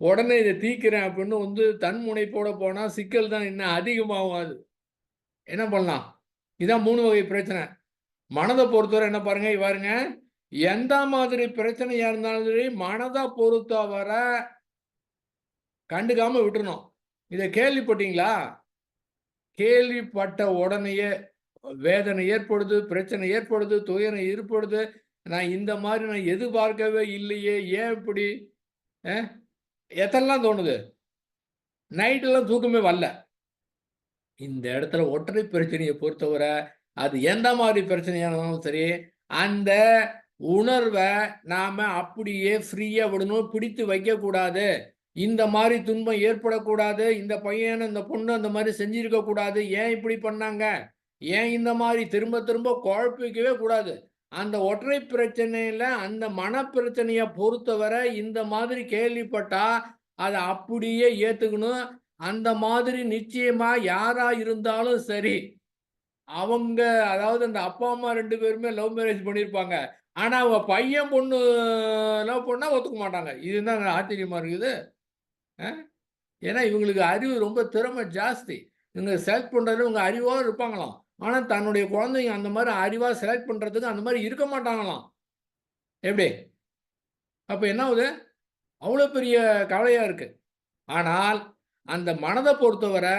உடனே இத தீர்க்கிறேன் அப்படின்னு தன் முனைப்போட போனா சிக்கல் தான் இன்னும் அதிகமாகும் அது. என்ன பண்ணலாம்? இதான் 3 வகை பிரச்சனை. மனத பொறுத்தவரை என்ன பாருங்க, எந்த மாதிரி பிரச்சனையா இருந்தாலும் சரி, மனத பொறுத்தவரை கண்டுக்காம விட்டுறணும். இத கேள்விப்பட்டீங்களா? கேள்விப்பட்ட உடனேயே வேதனை ஏற்படுது, பிரச்சனை ஏற்படுது, துயரம் ஏற்படுது. இந்த மாதிரி நான் எதிர்பார்க்கவே இல்லையே! ஏன் இப்படி? அ எத்தனலாம் தோணுது? நைட்டெல்லாம் தூக்கமே வரல. இந்த இடத்துல ஒற்றை பிரச்சனைய பொறுத்தவரை, அது எந்த மாரி பிரச்சனையா இருந்தாலும் சரி, அந்த உணர்வ நாம அப்படியே ஃப்ரீயா விடணும். பிடித்து வைக்கக்கூடாது. இந்த மாரி துன்பம் ஏற்படக்கூடாது. இந்த பையன், இந்த பொண்ணு அந்த மாரி செஞ்சிருக்க கூடாது. ஏன் இப்படி பண்ணாங்க? ஏன் இந்த மாரி திரும்ப திரும்ப குழப்பிக்கவே கூடாது. அந்த ஒற்றை பிரச்சனையில அந்த மனப்பிரச்சனைய பொறுத்தவரை இந்த மாதிரி கேள்விப்பட்டா, அத அப்படியே ஏத்துக்கணும். அந்த மாதிரி நிச்சயமா யாரா இருந்தாலும் சரி, அவங்க அதாவது அந்த அப்பா, அம்மா 2 பேருமே லவ் மேரேஜ் பண்ணியிருப்பாங்க. ஆனா, அவங்க பையன், பொண்ணு லவ் பண்ணா ஒத்துக்க மாட்டாங்க. இதுதான் ஆச்சரியமா இருக்குது. அ ஏன்னா, இவங்களுக்கு அறிவு ரொம்ப திறமை ஜாஸ்தி. இவங்க செலக்ட் பண்றதுல இவங்க அறிவோட இருப்பாங்களாம். ஆனா, தன்னுடைய குழந்தைங்க அந்த மாரி அறிவா செலக்ட் பண்றதுக்கு அந்த மாரி இருக்க மாட்டாங்களாம். எப்படி? அப்ப என்ன ஆகுது? அவ்வளோ பெரிய கவலையா இருக்கு. ஆனால், அந்த மனத பொறுத்தவரை,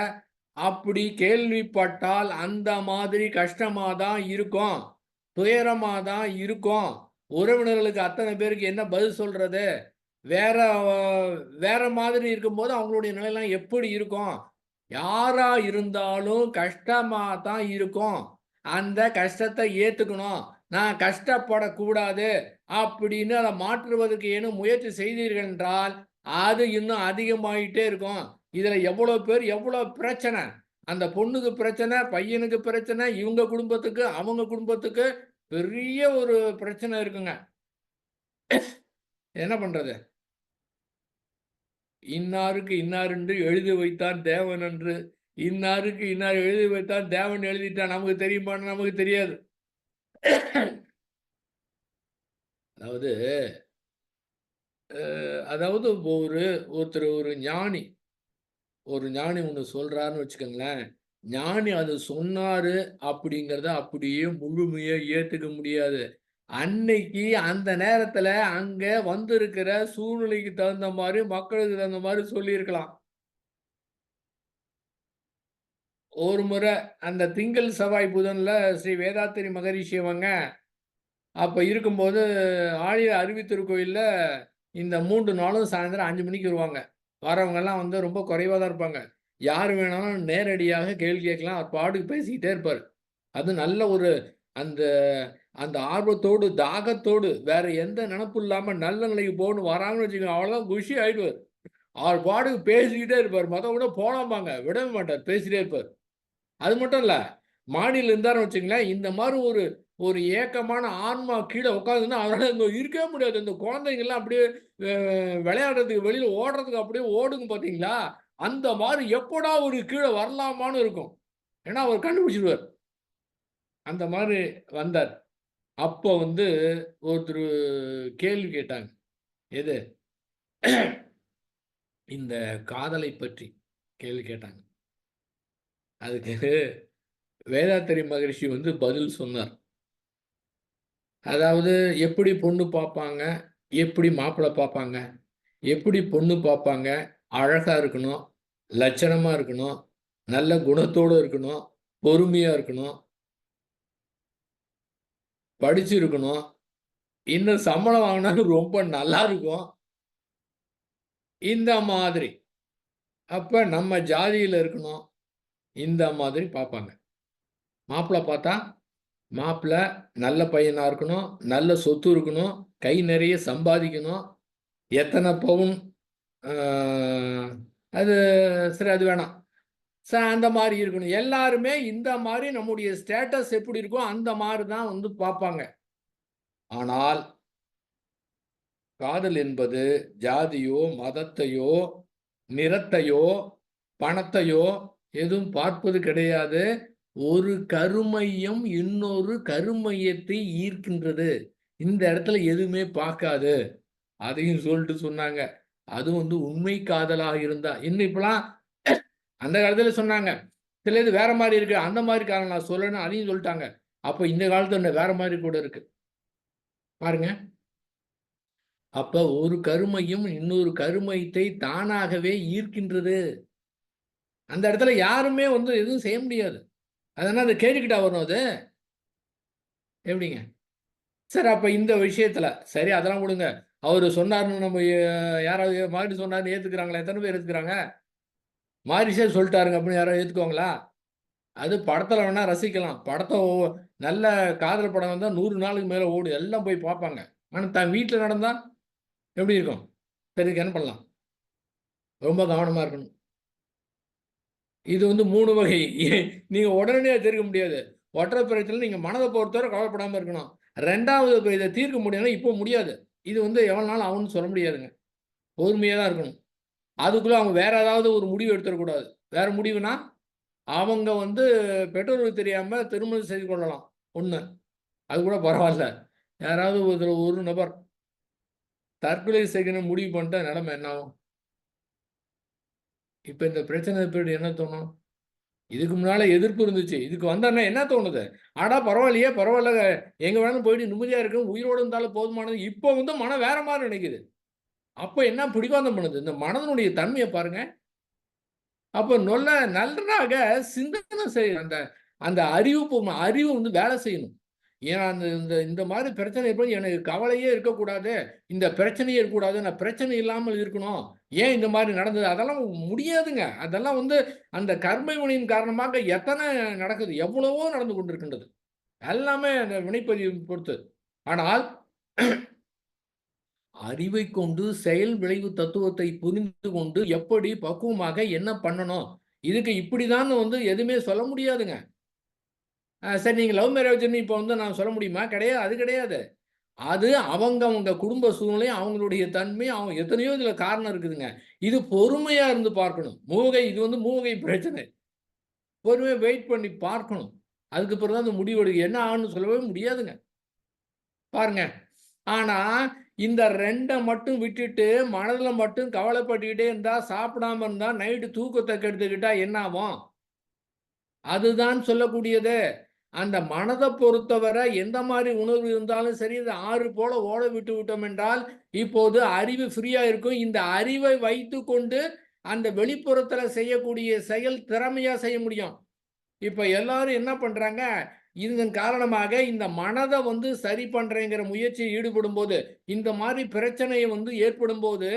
அப்படி கேள்விப்பட்டால் அந்த மாதிரி கஷ்டமா தான் இருக்கும். துயரமா தான் இருக்கும். உறவினர்களுக்கு அத்தனை பேருக்கு என்ன பதில் சொல்றது? வேற வேற மாதிரி இருக்கும்போது அவங்களுடைய நிலைலாம் எப்படி இருக்கும்? யாரா இருந்தாலும் கஷ்டமா தான் இருக்கும். அந்த கஷ்டத்த ஏத்துக்கணும். நான் கஷ்டப்படக்கூடாது அப்படின்னு அத மாற்றுவதற்கு ஏனும் முயற்சி செய்தீர்கள் என்றால், அது இன்னும் அதிகமாயிட்டே இருக்கும். இதுல எவ்வளோ பேர் எவ்வளோ பிரச்சனை. அந்த பொண்ணுக்கு பிரச்சனை, பையனுக்கு பிரச்சனை, இவங்க குடும்பத்துக்கு, அவங்க குடும்பத்துக்கு பெரிய ஒரு பிரச்சனை இருக்குங்க. என்ன பண்றது? இன்னாருக்கு இன்னார் என்று எழுதி வைத்தான் தேவன் என்று. இன்னாருக்கு இன்னார் எழுதி வைத்தான் தேவன் எழுதிட்டான். நமக்கு தெரியுமான்னு நமக்கு தெரியாது. அதாவது அதாவது ஒரு ஞானி ஒரு ஞானி ஒண்ணு சொல்றாருன்னு வச்சுக்கோங்களேன். ஞானி அது சொன்னாரு அப்படிங்கிறத அப்படியே முழுமையா ஏத்துக்க முடியாது. அன்னைக்கு அந்த நேரத்துல அங்க வந்திருக்கிற சூழ்நிலைக்கு தகுந்த மாரி, மக்களுக்கு தகுந்த மாரி சொல்லியிருக்கலாம். ஒரு முறை அந்த திங்கள், செவ்வாய், புதன்ல ஸ்ரீ வேதாத்திரி மகரிஷி அவங்க அப்ப இருக்கும்போது ஆழியார் அறிவித்திருக்கோயில்ல இந்த 3 நாளும் சாயந்தரம் 5 மணிக்கு வருவாங்க. வரவங்கலாம் வந்து ரொம்ப குறைவா தான் இருப்பாங்க. யார் வேணாலும் நேரடியாக கேள்வி கேட்கலாம். அவர் பாட்டுக்கு பேசிக்கிட்டே இருப்பாரு. அது நல்ல ஒரு அந்த அந்த ஆர்வத்தோடு, தாகத்தோடு வேற எந்த நெனப்பும் இல்லாம நல்ல நிலைக்கு போகணும்னு வராங்கன்னு வச்சுக்கோங்க, அவ்வளோதான் குஷி ஆயிடுவாரு. அவர் பாட்டுக்கு பேசிக்கிட்டே இருப்பாரு. மத்தவங்க கூட போலாம்பாங்க. விடவே மாட்டார். பேசிட்டே இருப்பாரு. அது மட்டும் இல்ல. மாடியில இருந்தாருன்னு வச்சுக்கங்களேன், இந்த மாரி ஒரு ஒரு ஏக்கமான ஆன்மா கீழ உட்கார்ந்துதுன்னா, அவரால அங்க இருக்கவே முடியாது. இந்த குழந்தைங்கலாம் அப்படியே அ விளையாடுறதுக்கு வெளியில ஓடுறதுக்கு அப்படியே ஓடுங்க பார்த்தீங்களா? அந்த மாரி எப்படா ஒரு கீழ வரலாமான்னு இருக்கும். ஏன்னா, அவர் கண்டுபிடிச்சுருவாரு. அந்த மாரி வந்தார். அப்போ வந்து ஒருத்தரு கேள்வி கேட்டாங்க. எது? இந்த காதலை பற்றி கேள்வி கேட்டாங்க. அதுக்கு வேதாத்திரி மகரிஷி வந்து பதில் சொன்னார். அதாவது எப்படி பொண்ணு பார்ப்பாங்க? எப்படி மாப்பிள பார்ப்பாங்க? எப்படி பொண்ணு பார்ப்பாங்க? அழகா இருக்கணும், லட்சணமா இருக்கணும், நல்ல குணத்தோட இருக்கணும், பொறுமையா இருக்கணும், படிச்சிருக்கணும், இன்னும் சம்பளம் வாங்குனாலும் ரொம்ப நல்லா இருக்கும். இந்த மாதிரி. அப்ப நம்ம ஜாதியில இருக்கணும். இந்த மாதிரி பார்ப்பாங்க. மாப்பிள பார்த்தா, மாப்பிள நல்ல பையனா இருக்கணும், நல்ல சொத்து இருக்கணும், கை நிறைய சம்பாதிக்கணும், எத்தன பவுன் ஆ அது சரி அது வேணாம். அந்த மாரி இருக்கணும். எல்லாருமே இந்த மாரி நம்முடைய ஸ்டேட்டஸ் எப்படி இருக்கோ, அந்த மாரி தான் வந்து பார்ப்பாங்க. ஆனால், காதல் என்பது ஜாதியோ, மதத்தையோ, நிறத்தையோ, பணத்தையோ எதுவும் பார்ப்பது கிடையாது. ஒரு கருமையம் இன்னொரு கருமையத்தை ஈர்க்கின்றது. இந்த இடத்துல எதுவுமே பார்க்காது. அதையும் சொல்லிட்டு சொன்னாங்க. அதுவும் வந்து உண்மை காதலா இருந்தா இன்னும் இப்பலாம் அந்த காலத்துல சொன்னாங்க. சில இது வேற மாரி இருக்கு. அந்த மாரி காதல் நான் சொல்லன்னு அதையும் சொல்ட்டாங்க. அப்ப இந்த காலத்துல வேற மாரி கூட இருக்கு. பாருங்க. அப்ப ஒரு கருமையும் இன்னொரு கருமையத்தை தானாகவே ஈர்க்கின்றது. அந்த இடத்துல யாருமே வந்து எதுவும் செய்ய முடியாது. அதனா அது கேட்டுக்கிட்டா வரும் அது? எப்படிங்க? சரி அப்ப இந்த விஷயத்துல, சரி அதெல்லாம் விடுங்க. அவரு சொன்னாருன்னு நம்ம யாராவது மறுபடியும் சொன்னாருன்னு ஏத்துக்கிறாங்களா? எத்தன பேர் ஏத்துக்கிறாங்க? மாரிசே சொல்ட்டாருங்க அப்படின்னு யாராவது ஏத்துக்குவாங்களா? அது படத்துல வேணா ரசிக்கலாம். படத்த நல்ல காதல் படம் வந்தா 100 நாளுக்கு மேல ஓடும். எல்லாம் போய் பார்ப்பாங்க. ஆனா தன் வீட்ல நடந்தா எப்படி இருக்கும்? சரி இதுக்கு என்ன பண்ணலாம்? ரொம்ப கவனமா இருக்கணும். இது வந்து 3 வகை. நீங்க உடனடியா தீர்க்க முடியாது. ஒற்றை பிரச்சனையில நீங்க மனத பொறுத்தவரை கவலைப்படாம இருக்கணும். 2வது இப்ப இத தீர்க்க முடியும்னா, இப்போ முடியாது. இது வந்து எவ்வளவு நாள் ஆகும்னு சொல்ல முடியாதுங்க. பொறுமையா தான் இருக்கணும். அதுக்குள்ள அவங்க வேற ஏதாவது ஒரு முடிவு எடுத்துறக்கூடாது. வேற முடிவுனா, அவங்க வந்து பெற்றோர்களுக்கு தெரியாம திருமணம் செய்து கொள்ளலாம். 1 அது கூட பரவால்ல. யாராவது ஒரு நபர் தற்கொலை செய்யணும்னு முடிவு பண்ணிட்டா நிலைமை என்ன ஆகும்? இப்ப இந்த பிரச்சனை எப்படி என்ன தோணும்? இதுக்கு முன்னால எதிர்ப்பு இருந்துச்சு. இதுக்கு வந்தோன்னே என்ன தோணுது? அட பரவாயில்லையே, பரவாயில்ல. எங்க வேணாலும் போயிட்டு நிம்மதியா இருக்கணும். உயிரோட இருந்தாலும் போதுமானது. இப்போ வந்து மனம் வேற மாரி நினைக்குது. அப்ப என்ன பிடிவாதம் பண்ணுது? இந்த மனதனுடைய தன்மைய பாருங்க. அப்ப நன்றாக சிந்தனை அந்த அந்த அறிவு வந்து வேலை செய்யணும். ஏன்னா, அந்த இந்த இந்த மாரி பிரச்சனை எப்ப எனக்கு கவலையே இருக்கக்கூடாது. இந்த பிரச்சனையே இருக்கக்கூடாது. நான் பிரச்சனை இல்லாமல் இருக்கணும். ஏன் இந்த மாரி நடந்தது? அதெல்லாம் முடியாதுங்க. அதெல்லாம் வந்து அந்த கர்ம வினையின் காரணமாக எத்தனை நடக்குது? எவ்வளவோ நடந்து கொண்டிருக்கின்றது. எல்லாமே அந்த வினைப்பதிவு பொறுத்து. ஆனால் அறிவைக் கொண்டு செயல் விளைவு தத்துவத்தை புரிந்து கொண்டு எப்படி பக்குவமாக என்ன பண்ணணும்? இதுக்கு இப்படிதான்னு வந்து எதுவுமே சொல்ல முடியாதுங்க. சரி நீங்க லவ் மேரேஜ்ன்னு இப்ப வந்து நான் சொல்ல முடியுமா? கிடையாது. அது கிடையாது. அது அவங்க குடும்ப சூழ்நிலை, அவங்களுடைய தன்மை, அவங்க எத்தனையோ இதுல காரணம் இருக்குதுங்க. இது பொறுமையா இருந்து பார்க்கணும். இது வந்து மூவகை பிரச்சனை. பொறுமையா வெயிட் பண்ணி பார்க்கணும். அதுக்கு பிறகு தான் அந்த முடிவு என்ன ஆகும்னு சொல்லவே முடியாதுங்க. பாருங்க. ஆனா, இந்த 2 மட்டும் விட்டுட்டு, மனதுல மட்டும் கவலைப்பட்டுக்கிட்டே இருந்தா, சாப்பிடாம இருந்தா, நைட்டு தூக்கத்த கெடுத்துக்கிட்டா என்ன ஆவும்? அதுதான் சொல்லக்கூடியது. அந்த மனத பொறுத்தவரை எந்த மாரி உணர்வு இருந்தாலும் சரி, இது ஆறு போல ஓட விட்டு விட்டோம் என்றால், இப்போது அறிவு ஃப்ரீயா இருக்கும். இந்த அறிவை வைத்துக்கொண்டு, அந்த வெளிப்புறத்தில செய்யக்கூடிய செயல் திறமையா செய்ய முடியும். இப்ப எல்லாரும் என்ன பண்றாங்க, இதன் காரணமாக இந்த மனத வந்து சரி பண்றேங்கிற முயற்சியில் ஈடுபடும்போது, இந்த மாரி பிரச்சனை வந்து ஏற்படும்போது,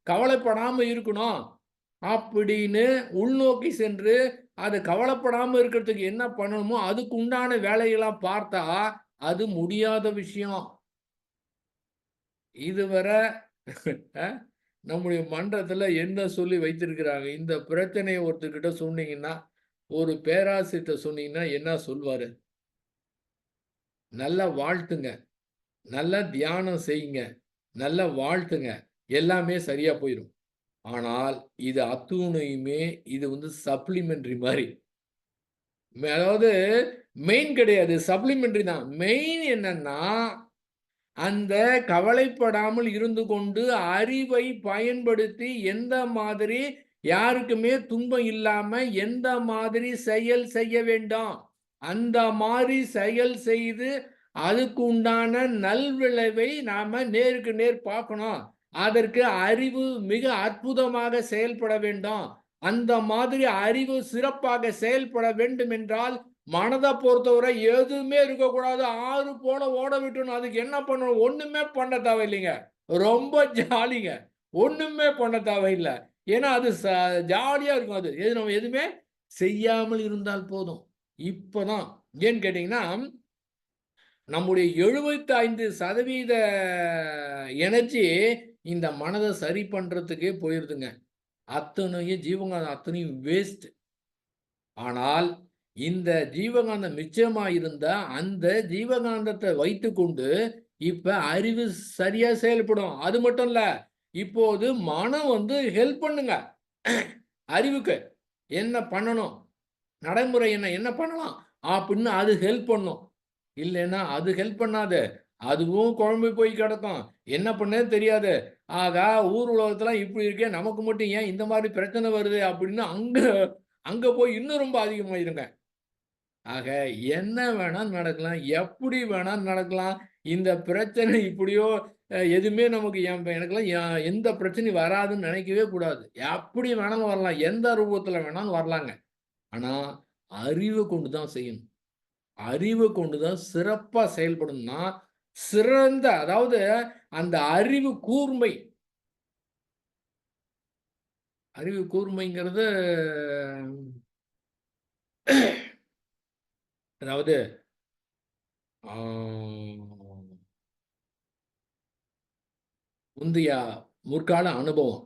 கவலைப்படாம இருக்கணும். அப்படின்னு உள்நோக்கி சென்று, அது கவலைப்படாம இருக்கிறதுக்கு என்ன பண்ணணுமோ, அதுக்கு உண்டான வேலைகளா பார்த்தா, அது முடியாத விஷயம். இதுவரை அ நம்முடைய மன்றத்துல என்ன சொல்லி வைத்திருக்கிறாங்க? இந்த பிரச்சனைய ஒருத்தர்கிட்ட சொன்னீங்கன்னா, ஒரு பேராசிரியர்ட்ட சொன்னீங்கன்னா என்ன சொல்வாரு? நல்லா வாழ்த்துங்க. நல்லா தியானம் செய்யுங்க. நல்லா வாழ்த்துங்க. எல்லாமே சரியா போயிரும். ஆனால், இது அத்துணையுமே இது வந்து சப்ளிமெண்டரி மாரி. அதாவது மெயின் கிடையாது. சப்ளிமெண்டரி தான். மெயின் என்னன்னா, அந்த கவலைப்படாமல் இருந்து கொண்டு அறிவை பயன்படுத்தி எந்த மாதிரி யாருக்குமே துன்பம் இல்லாம எந்த மாதிரி செயல் செய்ய வேண்டும். அந்த மாரி செயல் செய்து அதுக்கு உண்டான நல்விளைவை நாம நேருக்கு நேர் பார்க்கணும். அதற்கு அறிவு மிக அற்புதமாக செயல்பட வேண்டும். அந்த மாதிரி அறிவு சிறப்பாக செயல்பட வேண்டும் என்றால் மனத பொறுத்தவரை எதுவுமே இருக்கக்கூடாது. ஆறு போல ஓட விட்டுறணும். அதுக்கு என்ன பண்ணணும்? ஒண்ணுமே பண்ண தேவையில்லைங்க. ரொம்ப ஜாலிங்க. ஒண்ணுமே பண்ண தேவையில்ல. ஏன்னா, அது ஜாலியா இருக்கும் அது. நம்ம எதுவுமே செய்யாமல் இருந்தால் போதும். இப்பதான் ஏன்னு கேட்டீங்கன்னா, நம்முடைய 75% எனர்ஜி இந்த மனத சரி பண்றதுக்கே போயிருதுங்க. அத்தனையும் ஜீவகாந்தம் அத்தனையும் வேஸ்ட். ஆனால், இந்த ஜீவகாந்தம் மிச்சமா இருந்தா, அந்த ஜீவகாந்தத்த வைத்துக்கொண்டு, இப்ப அறிவு சரியா செயல்படும். அது மட்டும் இல்ல, இப்போது மனம் வந்து ஹெல்ப் பண்ணுங்க. அறிவுக்கு. என்ன பண்ணணும்? நடைமுறை என்ன? என்ன பண்ணலாம்? அப்படின்னு அது ஹெல்ப் பண்ணும். இல்லைன்னா, அது ஹெல்ப் பண்ணாது. அதுவும் குழம்பி போய் கிடக்கும். என்ன பண்ணேன்னு தெரியாது. ஆகா! ஊர் உலகத்துல இப்படி இருக்கே, நமக்கு மட்டும் ஏன் இந்த மாரி பிரச்சனை வருது? அப்படின்னு அங்க அங்க போய் இன்னும் ரொம்ப அதிகமாயிருங்க. ஆக என்ன வேணாலும் நடக்கலாம். எப்படி வேணாலும் நடக்கலாம். இந்த பிரச்சனை இப்படியோ எதுவுமே நமக்கு எனக்கெல்லாம் எந்த பிரச்சனையும் வராதுன்னு நினைக்கவே கூடாது. எப்படி வேணாலும் வரலாம். எந்த ரூபத்துல வேணாலும் வரலாங்க. ஆனா, அறிவ கொண்டு தான் செய்யணும். அறிவ கொண்டு தான் சிறப்பா செயல்படணும்னா, சிறந்த அதாவது அந்த அறிவு கூர்மைங்கிறது அதாவது ஆ முந்தைய முற்கால அனுபவம்,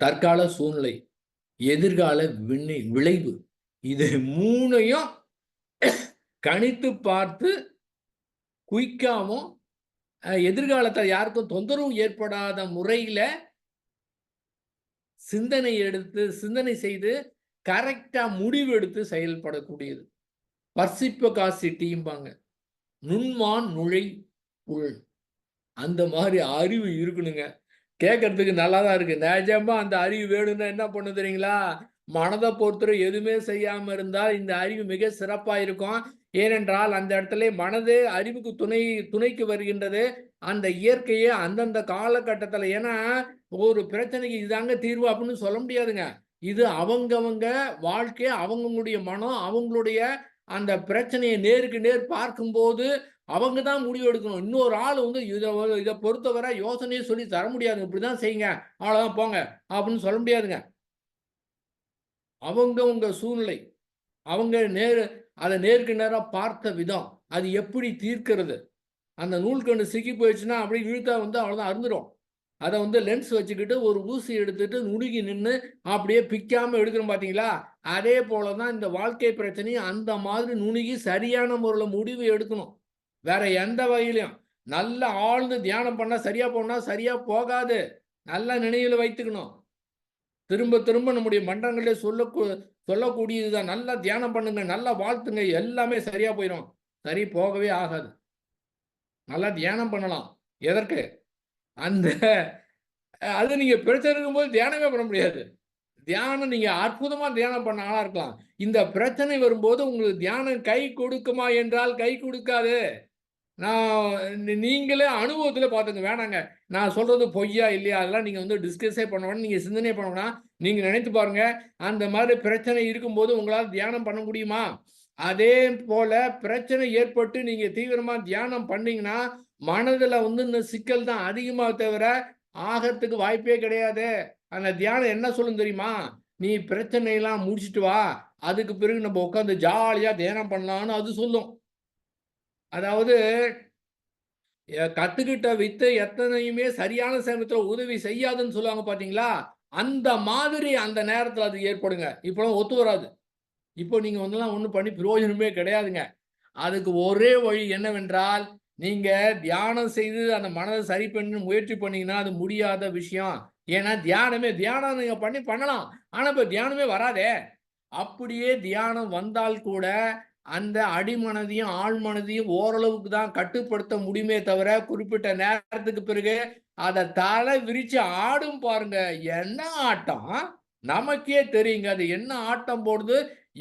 தற்கால சூழ்நிலை, எதிர்கால விளைவு. இது 3யும் கணித்து பார்த்து குயிக்காவும் எதிர்காலத்துல யாருக்கும் தொந்தரவு ஏற்படாத முறையில சிந்தனை செய்து கரெக்ட்டா முடிவு எடுத்து செயல்படக்கூடியது. பர்சிபிகாசிட்டிம்பாங்க. நுண்மான் நுழை உள். அந்த மாரி அறிவு இருக்கணுங்க. கேட்கறதுக்கு நல்லா தான் இருக்கு. நிஜமா அந்த அறிவு வேணும்னா என்ன பண்ணும் தெரியுங்களா? மனதை பொறுத்தவரை எதுவுமே செய்யாம இருந்தால் இந்த அறிவு மிக சிறப்பா இருக்கும். ஏனென்றால் அந்த இடத்துல மனது அறிவுக்கு துணைக்கு வருகின்றது. அந்த இயற்கையே அந்தந்த காலகட்டத்துல ஏன்னா ஒரு பிரச்சனைக்கு இதாங்க தீர்வு அப்படின்னு சொல்ல முடியாதுங்க. இது அவங்கவங்க வாழ்க்கை, அவங்கவங்களுடைய மனம், அவங்களுடைய அந்த பிரச்சனையை நேருக்கு நேர் பார்க்கும்போது அவங்க தான் முடிவு எடுக்கணும். இன்னொரு ஆள் வந்து இத பொறுத்தவரை யோசனையே சொல்லி தர முடியாதுங்க. இப்படிதான் செய்யுங்க, அவ்வளவுதான் போங்க அப்படின்னு சொல்ல முடியாதுங்க. அவங்கவங்க சூழ்நிலை, அவங்க அத நேருக்கு நேரா பார்த்த விதம், அது எப்படி தீர்க்கிறது? அந்த நூல்கண்டு சிக்கி போயிடுச்சுன்னா, அப்படியே இழுத்தா வந்து அவ்வளோதான் அறுந்துரும். அத வந்து லென்ஸ் வச்சுக்கிட்டு ஒரு ஊசி எடுத்துட்டு நுணுகி நின்னு, அப்படியே பிக்காம எடுக்கிறோம் பார்த்தீங்களா? அதே போல தான் இந்த வாழ்க்கை பிரச்சனையும் அந்த மாதிரி நுணுகி சரியான முறையில முடிவு எடுக்கணும். வேற எந்த வகையிலயும். நல்லா ஆழ்ந்து தியானம் பண்ணா சரியா போகும்னா, சரியா போகாது. நல்லா நினைவில வைத்துக்கணும். திரும்ப திரும்ப நம்முடைய மன்றங்களிலே சொல்லக்கூடியது தான். நல்லா தியானம் பண்ணுங்க, நல்லா வாழ்த்துங்க, எல்லாமே சரியா போயிரும். சரி போகவே ஆகாது. நல்லா தியானம் பண்ணலாம். எதற்கு? அந்த அது நீங்க பிரச்சனை இருக்கும்போது தியானமே பண்ண முடியாது. தியானம் நீங்க அற்புதமா தியானம் பண்ண ஆளா இருக்கலாம். இந்த பிரச்சனை வரும்போது உங்களுக்கு தியானம் கை கொடுக்குமா என்றால் கை கொடுக்காது. நீங்களே அனுபவத்தில பார்த்துங்க. வேணாங்க. நான் சொல்றது பொய்யா, இல்லையா அதெல்லாம் நீங்க வந்து டிஸ்கஸே பண்ண வேணாம். நீங்க சிந்தனையே பண்ண வேணாம். நீங்க நினைத்து பாருங்க. அந்த மாரி பிரச்சனை இருக்கும்போது உங்களால தியானம் பண்ண முடியுமா? அதே போல பிரச்சனை ஏற்பட்டு நீங்க தீவிரமா தியானம் பண்ணீங்கன்னா, மனதுல வந்து இந்த சிக்கல் தான் அதிகமா தவிர, ஆகறதுக்கு வாய்ப்பே கிடையாது. அந்த தியானம் என்ன சொல்லும் தெரியுமா? "நீ பிரச்சனையெல்லாம் முடிச்சுட்டு வா. அதுக்கு பிறகு நம்ம உட்கார்ந்து ஜாலியா தியானம் பண்ணலாம்னு" அது சொல்லும். அதாவது கத்துக்கிட்ட வித்தை எத்தனையுமே சரியான சமயத்துல உதவி செய்யாதுன்னு சொல்லுவாங்க பார்த்தீங்களா? அந்த மாதிரி அந்த நேரத்துல அது ஏற்படுங்க. இப்பலாம் ஒத்து வராது. இப்போ நீங்க வந்துலாம் ஒண்ணும் பண்ணி பிரயோஜனமே கிடையாதுங்க. அதுக்கு ஒரே வழி என்னவென்றால், நீங்க தியானம் செய்து அந்த மனத சரி பண்ண முயற்சி பண்ணீங்கன்னா, அது முடியாத விஷயம். ஏன்னா தியானம் நீங்க பண்ணலாம். ஆனா இப்ப தியானமே வராதே! அப்படியே தியானம் வந்தால் கூட, அந்த அடிமனதையும், ஆழ்மனதையும் ஓரளவுக்கு தான் கட்டுப்படுத்த முடியுமே தவிர, குறிப்பிட்ட நேரத்துக்கு பிறகு அத தல விரிச்சு ஆடும் பாருங்க. என்ன ஆட்டம்! நமக்கே தெரியுங்க. அது என்ன ஆட்டம் போடுது,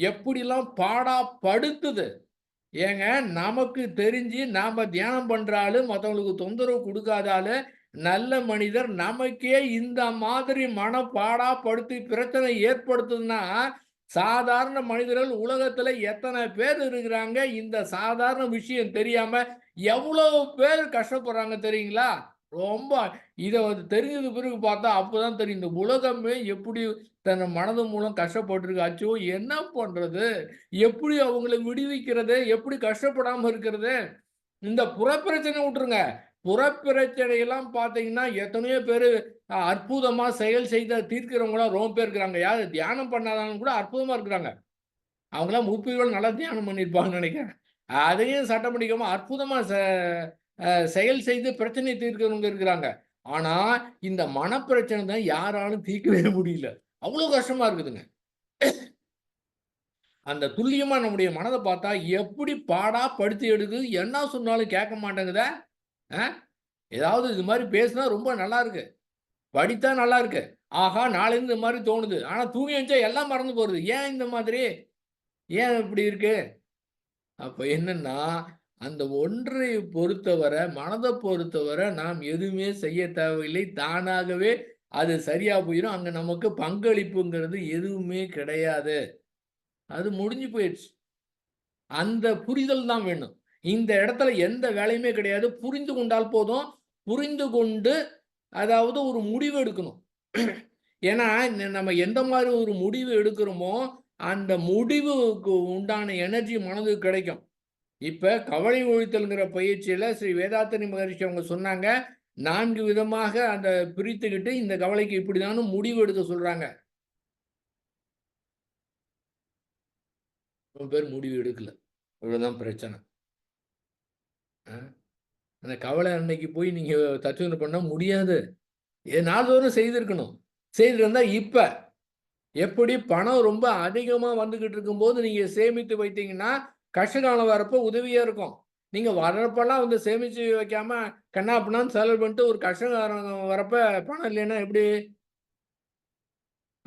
எப்படிலாம் பாடா படுத்துது. ஏங்க நமக்கு தெரிஞ்சு நாம தியானம் பண்ற ஆளு, மத்தவங்களுக்கு தொந்தரவு குடுக்காத ஆளு, நல்ல மனிதர் நமக்கே இந்த மாதிரி மனப்பாடா படுத்தி பிரச்சனை ஏற்படுத்துதுன்னா, சாதாரண மனிதர்கள் உலகத்துல எத்தன பேர் இருக்கிறாங்க? இந்த சாதாரண விஷயம் தெரியாம எவ்வளவு பேர் கஷ்டப்படுறாங்க தெரியுங்களா? ரொம்ப இத வந்து தெரிஞ்சது பிறகு பார்த்தா அப்பதான் தெரியும். இந்த உலகமே எப்படி தன் மனது மூலம் கஷ்டப்பட்டுருக்கு. அச்சோ! என்ன பண்றது? எப்படி அவங்கள விடுவிக்கிறது? எப்படி கஷ்டப்படாம இருக்கிறது? இந்த புறப்பிரச்சனை விட்டுருங்க. புறப்பிரச்சனையெல்லாம் பார்த்தீங்கன்னா, எத்தனையோ பேரு அற்புதமா செயல் செய்து தீர்க்கிறவங்கலாம் ரொம்ப பேர் இருக்கிறாங்க. யாரு தியானம் பண்ணாதவங்க கூட அற்புதமா இருக்கிறாங்க. அவங்கலாம் முற்பிரிவுல நல்லா தியானம் பண்ணியிருப்பாங்கன்னு நெனைக்கிறேன். அதையும் சட்டம் பிடிக்காம அற்புதமா செயல் செய்து பிரச்சனைய தீர்க்கிறவங்க இருக்கிறாங்க. ஆனா, இந்த மனப்பிரச்சனை தான் யாராலும் தீர்க்கவே முடியல. அவ்ளோ கஷ்டமா இருக்குதுங்க. அந்த துல்லியமா நம்முடைய மனத பார்த்தா, எப்படி பாடா படுத்தி எடுக்குது, என்ன சொன்னாலும் கேட்க மாட்டேங்குதே! அ ஏதாவது இது மாரி பேசினா ரொம்ப நல்லா இருக்கு. படித்தா நல்லா இருக்கு. ஆஹா! நாளைலருந்து இந்த மாரி தோணுது. ஆனா தூங்கி எந்திச்சா எல்லாம் மறந்து போறது. ஏன் இந்த மாதிரி? ஏன் இப்படி இருக்கு? அப்ப என்னன்னா, அந்த ஒன்றை பொறுத்தவரை, மனத பொறுத்தவரை நாம் எதுவுமே செய்ய தேவையில்லை. தானாகவே அது சரியா போயிரும். அங்க நமக்கு பங்களிப்புங்கிறது எதுவுமே கிடையாது. அது முடிஞ்சு போயிருச்சு. அந்த புரிதல் தான் வேணும். இந்த இடத்துல எந்த வேலையுமே கிடையாது. புரிந்து கொண்டால் போதும். புரிந்து கொண்டு அதாவது ஒரு முடிவு எடுக்கணும். ஏன்னா, நம்ம எந்த மாரி ஒரு முடிவு எடுக்கிறோமோ, அந்த முடிவுக்கு உண்டான எனர்ஜி மனதுக்கு கிடைக்கும். இப்ப கவலை ஒழித்தல்ங்கிற பயிற்சியில ஸ்ரீ வேதாத்திரி மகரிஷி அவங்க சொன்னாங்க. 4 விதமாக அந்த பிரித்துக்கிட்டு, இந்த கவலைக்கு இப்படிதான்னு முடிவு எடுக்க சொல்றாங்க. ரொம்ப பேர் முடிவு எடுக்கல. இவ்வளவுதான் பிரச்சனை. அ அந்த கவலை அன்னைக்கு போய் நீங்க தற்சோதனை பண்ண முடியாது. நாள்தோறும் செய்திருக்கணும். செய்திருந்தா இப்ப எப்படி பணம் ரொம்ப அதிகமா வந்துகிட்டு இருக்கும்போது நீங்க சேமித்து வைத்தீங்கன்னா, கஷ்ட காலம் வரப்போ உதவியா இருக்கும். நீங்க வர்றப்பலாம் வந்து சேமிச்சு வைக்காம கன்னா பின்னான்னு செலவு பண்ணிட்டு ஒரு கஷ்ட காலம் வரப்ப பணம் இல்லைன்னா எப்படி?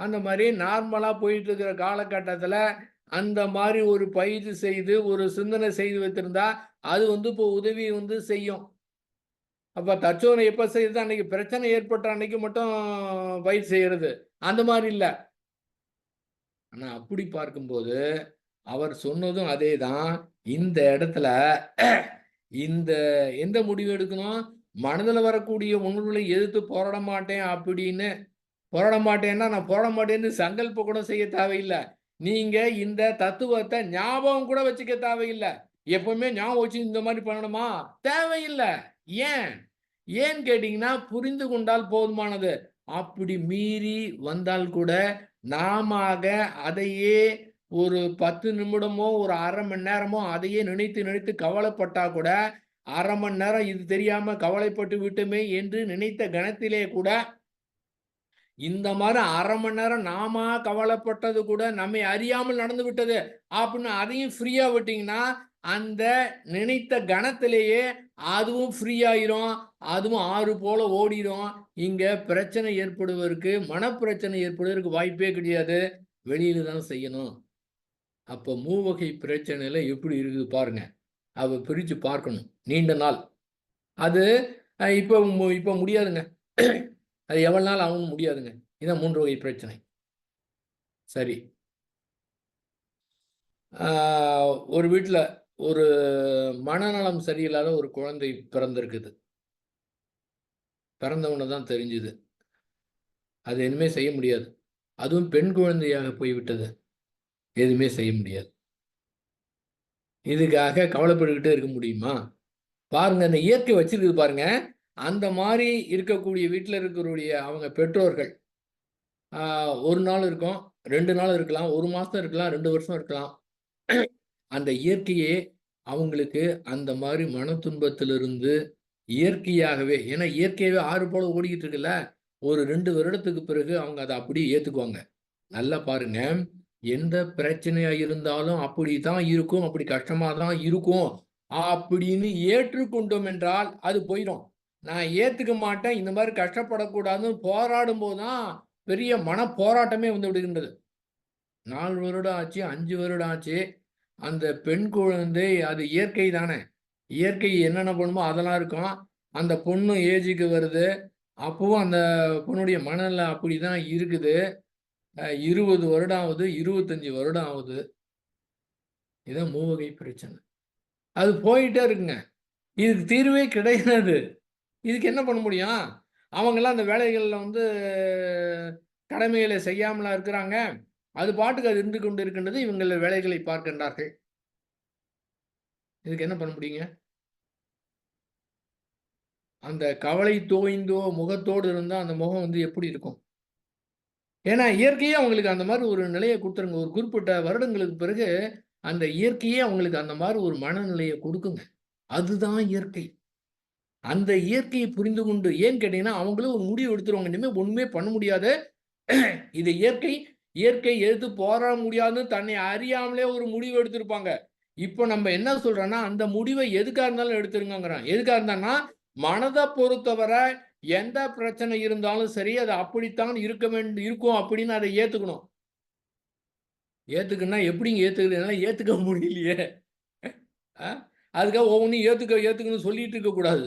அந்த மாரி நார்மலா போயிட்டு இருக்கிற காலகட்டத்தில, அந்த மாரி ஒரு பயிற்சி செய்து, ஒரு சிந்தனை செய்து வைத்திருந்தா, அது இப்போ உதவி செய்யும். அப்ப தற்சோதனை எப்ப செய்யுது? அன்னைக்கு பிரச்சனை ஏற்பட்ட அன்னைக்கு மட்டும் பயிற்சி செய்யறது. அந்த மாரி இல்ல. ஆனா அப்படி பார்க்கும்போது, அவர் சொன்னதும் அதேதான். இந்த இடத்துல இந்த எந்த முடிவு எடுக்கணும்? மனதுல வரக்கூடிய உணர்வுகளை எதிர்த்து போராட மாட்டேன் அப்படின்னு போராட மாட்டேன்னா, நான் போராட மாட்டேன்னு சங்கல்பம் கூட செய்ய தேவையில்ல. நீங்க இந்த தத்துவத்த ஞாபகம் கூட வச்சுக்க தேவையில்ல. எப்பவுமே ஞாபகம் வச்சு இந்த மாரி பண்ணணுமா? தேவையில்ல. ஏன்? ஏன்னு கேட்டீங்கன்னா, புரிந்து கொண்டால் போதுமானது. அப்படி மீறி வந்தால் கூட, நாமாக அதையே ஒரு 10 நிமிடமோ, ஒரு 1/2 மணி நேரமோ அதையே நினைத்து நினைத்து கவலைப்பட்டா கூட, 1/2 மணி நேரம் இது தெரியாம கவலைப்பட்டு விட்டோமே என்று நினைத்த கணத்திலே கூட இந்த மாரி 1/2 மணி நேரம் நாமா கவலைப்பட்டது கூட நம்மை அறியாமல் நடந்து விட்டது. அப்படின்னு அதையும் ஃப்ரீயா விட்டீங்கன்னா, அந்த நினைத்த கணத்திலேயே அதுவும் ஃப்ரீ ஆயிரும். அதுவும் ஆறு போல ஓடிரும். இங்க பிரச்சனை ஏற்படுவதற்கு, மனப்பிரச்சனை ஏற்படுவதற்கு வாய்ப்பே கிடையாது. வெளியில தான் செய்யணும். அப்ப மூவகை பிரச்சனையில எப்படி இருக்குது பாருங்க. அத பிரிச்சு பார்க்கணும். நீண்ட நாள். அது இப்ப முடியாதுங்க. அது எவ்வளவு நாள் ஆகும்னு முடியாதுங்க. இதான் 3 வகை பிரச்சனை. சரி. ஆ ஒரு வீட்ல ஒரு மனநலம் சரியில்லாத ஒரு குழந்தை பிறந்திருக்குது. பிறந்தவுடனே தான் தெரிஞ்சது. அது இனிமே செய்ய முடியாது. அதுவும் பெண் குழந்தையாக போய்விட்டது. எதுவுமே செய்ய முடியாது. இதுக்காக கவலைப்பட்டுக்கிட்டே இருக்க முடியுமா? பாருங்க, அந்த இயற்கை வச்சிருக்குது பாருங்க. அந்த மாரி இருக்கக்கூடிய வீட்ல இருக்கக்கூடிய அவங்க பெற்றோர்கள், ஆ 1 நாள் இருக்கும், 2 நாள் இருக்கலாம், 1 மாசம் இருக்கலாம், 2 வருஷம் இருக்கலாம். அந்த இயற்கையே அவங்களுக்கு அந்த மாரி மன துன்பத்திலிருந்து இயற்கையாகவே ஏன்னா இயற்கையாவே ஆறு போல ஓடிக்கிட்டு இருக்குல்ல. ஒரு 2 வருடத்துக்கு பிறகு அவங்க அத அப்படியே ஏத்துக்குவாங்க. நல்லா பாருங்க. எந்த பிரச்சனையா இருந்தாலும் அப்படித்தான் இருக்கும். அப்படி கஷ்டமா தான் இருக்கும். அப்படின்னு ஏற்றுக்கொண்டோம் என்றால் அது போயிரும். நான் ஏத்துக்க மாட்டேன். இந்த மாரி கஷ்டப்படக்கூடாதுன்னு போராடும்போது தான் பெரிய மனப்போராட்டமே வந்து விடுகின்றது. 4 வருடம் ஆச்சு, 5 வருடம் ஆச்சு. அந்த பெண் குழந்தை அது இயற்கை தானே! இயற்கை என்னென்ன பண்ணுமோ அதெல்லாம் இருக்கும். அந்த பொண்ணு ஏஜுக்கு வருது. அப்பவும் அந்த பொண்ணுடைய மனநிலை அப்படிதான் இருக்குது. 20 வருடம் ஆவுது, 25 வருடம் ஆவுது. இதான் மூவகை பிரச்சனை. அது போயிட்டே இருக்குங்க. இதுக்கு தீர்வே கிடையாது. இதுக்கு என்ன பண்ண முடியும்? அவங்கலாம் அந்த வேலைகள்ல கடமைகளை செய்யாமலா இருக்கிறாங்க? அது பாட்டுக்கு அது இருந்து கொண்டு இருக்கின்றது. இவங்கள் வேலைகளை பார்க்கின்றார்கள். இதுக்கு என்ன பண்ண முடியுங்க? அந்த கவலை தோய்ந்தோ முகத்தோடு இருந்தா அந்த முகம் எப்படி இருக்கும்? ஏன்னா, இயற்கையே அவங்களுக்கு அந்த மாரி ஒரு நிலைய குடுத்துருங்க. ஒரு குறிப்பிட்ட வருடங்களுக்கு பிறகு, அந்த இயற்கையே அவங்களுக்கு அந்த மாரி ஒரு மனநிலைய குடுக்குங்க. அதுதான் இயற்கை. அந்த இயற்கையை புரிந்து கொண்டு ஏன்னு கேட்டீங்கன்னா, அவங்களும் ஒரு முடிவு எடுத்துருவாங்க. இனிமே ஒண்ணுமே பண்ண முடியாது. இது இயற்கை. இயற்கை எதிர்த்து போராட முடியாதுன்னு தன்னை அறியாமலே ஒரு முடிவு எடுத்திருப்பாங்க. இப்ப நம்ம என்ன சொல்றோம்னா, அந்த முடிவ எதுக்கா இருந்தாலும் எடுத்துருங்கங்கிறோம். எதுக்கா இருந்தான்னா, மனத பொறுத்தவரை எந்த பிரச்சனை இருந்தாலும் சரி, அது அப்படித்தான் இருக்கும் அப்படின்னு அத ஏத்துக்கணும். ஏத்துக்கன்னா எப்படிங்க ஏத்துக்கிறது? என்னால ஏத்துக்க முடியலையே! அ அதுக்காக ஒவ்வொன்னையும் ஏத்துக்கன்னு சொல்லிட்டு இருக்கக்கூடாது.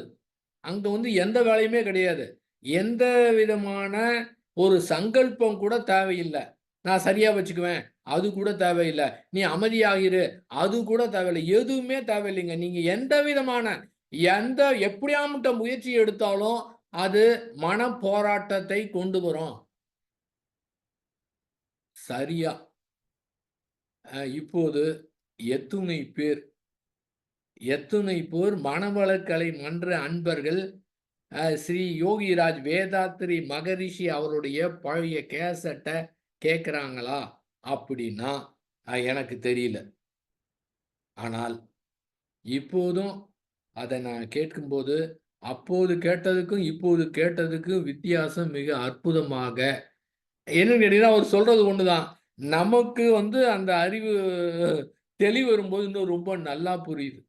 அங்க எந்த வேலையுமே கிடையாது. எந்த விதமான ஒரு சங்கல்பம் கூட தேவையில்ல. நான் சரியா வச்சுக்குவேன். அது கூட தேவையில்ல. நீ அமைதியா இரு. அது கூட தேவையில்ல. எதுவுமே தேவையில்லைங்க. நீங்க எந்த விதமான எப்படியாப்பட்ட முயற்சி எடுத்தாலும், அது மன போராட்டத்தை கொண்டு வரும். சரியா. இப்போது எத்துணை பேர் எத்துணை பேர் மனவளக்கலை மன்ற அன்பர்கள் ஸ்ரீ யோகிராஜ் வேதாத்ரி மகரிஷி அவருடைய பழைய கேசட்ட கேட்குறாங்களா? அப்படின்னா, எனக்கு தெரியல. ஆனால் இப்போதும் அத நான் கேட்கும்போது, அப்போது கேட்டதுக்கும், இப்போது கேட்டதுக்கும் வித்தியாசம் மிக அற்புதமாக என்னன்னு கேட்டீங்கன்னா, அவர் சொல்றது ஒண்ணுதான். நமக்கு அந்த அறிவு தெளிவு வரும்போது இன்னும் ரொம்ப நல்லா புரியுது.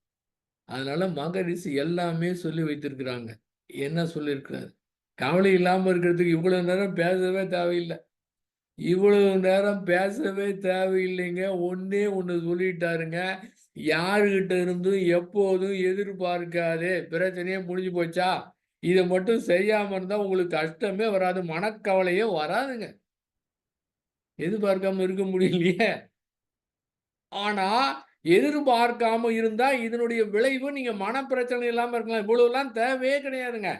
அதனால மகரிஷி எல்லாமே சொல்லி வைத்திருக்கிறாங்க. என்ன சொல்லியிருக்கிறாரு? கவலை இல்லாம இருக்கிறதுக்கு இவ்வளவு நேரம் பேசவே தேவையில்ல. இவ்வளவு நேரம் பேசவே தேவையில்லைங்க. ஒண்ணே ஒண்ணு சொல்லிட்டாருங்க. யாருகிட்ட இருந்தும் எப்போதும் எதிர்பார்க்காதே. பிரச்சனையே முடிஞ்சு போச்சா? இத மட்டும் செய்யாம இருந்தா உங்களுக்கு கஷ்டமே வராது. மனக்கவலையே வராதுங்க. எதிர்பார்க்காம இருக்க முடியலையே! ஆனா, எதிர்பார்க்காம இருந்தா இதனுடைய விளைவு நீங்க மனப்பிரச்சனை இல்லாம இருக்கலாம். இவ்வளவுலாம் தேவையே கிடையாதுங்க.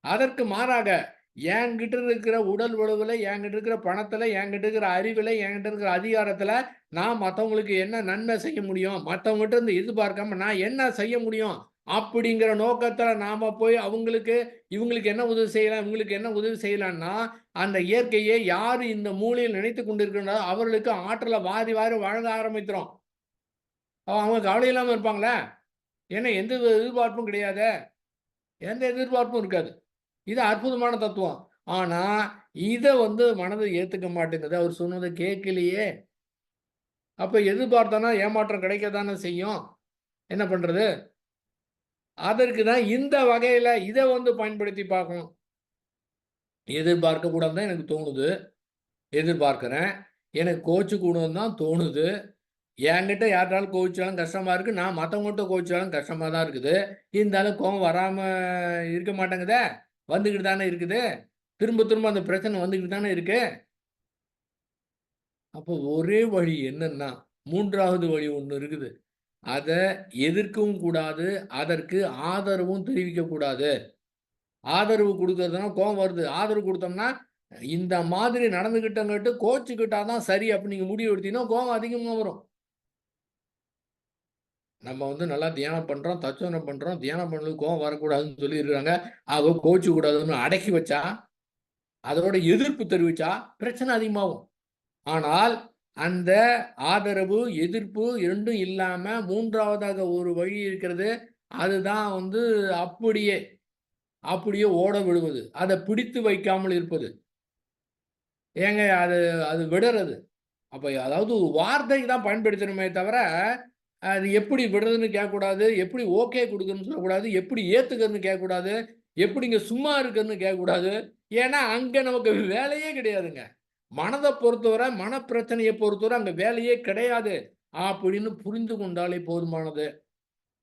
அதற்கு மாறாக, என்கிட்ட இருக்கிற உடல் உறவுல, என்கிட்ட இருக்கிற பணத்துல, என்கிட்ட இருக்கிற அறிவுல, என்கிட்ட இருக்கிற அதிகாரத்துல, நான் மத்தவங்களுக்கு என்ன நன்மை செய்ய முடியும்? மத்தவங்ககிட்ட இருந்து எதிர்பார்க்காம நான் என்ன செய்ய முடியும்? அப்படிங்கிற நோக்கத்துல நாம போய் அவங்களுக்கு, இவங்களுக்கு என்ன உதவி செய்யலாம்? இவங்களுக்கு என்ன உதவி செய்யலான்னா, அந்த இயற்கையை யாரு இந்த மூலையில் நினைத்துக் கொண்டிருக்கின்றோ, அவர்களுக்கு ஆற்றல வாரி வாரி வழங்க ஆரம்பிக்கிறோம். அவங்க கவலை இல்லாம இருப்பாங்களா? ஏன்னா எந்த எதிர்பார்ப்பும் கிடையாதே. எந்த எதிர்பார்ப்பும் இருக்காது. இது அற்புதமான தத்துவம். ஆனா, இத மனது ஏத்துக்க மாட்டேங்குது. அவர் சொன்னத கேட்கலையே! அப்ப எதிர்பார்த்தோம்னா ஏமாற்றம் கிடைக்க தானே செய்யும். என்ன பண்றது? அதற்கு தான் இந்த வகையில இத பயன்படுத்தி பார்க்கணும். எதிர்பார்க்க கூடாதுன்னு தான் எனக்கு தோணுது. எதிர்பார்க்கிறேன். எனக்கு கோச்சுக்கூடன்னு தான் தோணுது. என்கிட்ட யார்ட்டாலும் கோவிச்சாலும் கஷ்டமா இருக்கு. நான் மத்தவங்ககிட்ட கோவிச்சாலும் கஷ்டமா தான் இருக்குது. இருந்தாலும் கோவம் வராம இருக்க மாட்டேங்குதே! வந்துகிட்டு தானே இருக்குது. திரும்ப திரும்ப அந்த பிரச்சனை வந்துகிட்டு தானே இருக்கு. அப்போ ஒரே வழி என்னன்னா, 3வது வழி ஒண்ணு இருக்குது. அத எதிர்க்கவும் கூடாது. அதற்கு ஆதரவும் தெரிவிக்கக் கூடாது. ஆதரவு குடுக்கறதுனா கோவம் வருது. ஆதரவு குடுத்தோம்னா, இந்த மாதிரி நடந்துகிட்டங்காட்டி கோச்சுக்கிட்டா தான் சரி அப்படின்னு நீங்க முடிவு எடுத்தீங்கன்னா, கோவம் அதிகமா வரும். நம்ம நல்லா தியானம் பண்றோம், தட்சணம் பண்றோம். தியானம் பண்ணது கோவம் வரக்கூடாதுன்னு சொல்லியிருக்காங்க. ஆக கோவிச்சுக்க கூடாதுன்னு அடக்கி வச்சா, அதோட எதிர்ப்பு தெரிவிச்சா பிரச்சனை அதிகமாகும். ஆனால், அந்த ஆதரவு, எதிர்ப்பு 2ம் இல்லாம 3வதாக ஒரு வழி இருக்கிறது. அதுதான் அப்படியே அப்படியே ஓட விடுவது. அத பிடித்து வைக்காமல் இருப்பது. ஏங்க அது அது விடறது. அப்ப அதாவது வார்த்தைக்கு தான் பயன்படுத்தணுமே தவிர, அது எப்படி விடுறதுன்னு கேட்கக்கூடாது. எப்படி ஓகே குடுக்கணும்னு சொல்லக்கூடாது. எப்படி ஏத்துக்கிறதுன்னு கேட்கக்கூடாது. எப்படிங்க சும்மா இருக்கிறதுன்னு கேட்கக்கூடாது. ஏன்னா, அங்க நமக்கு வேலையே கிடையாதுங்க. மனத பொறுத்தவரை, மனப்பிரச்சனைய பொறுத்தவரை அங்க வேலையே கிடையாது. அப்படின்னு புரிந்து கொண்டாலே போதுமானது.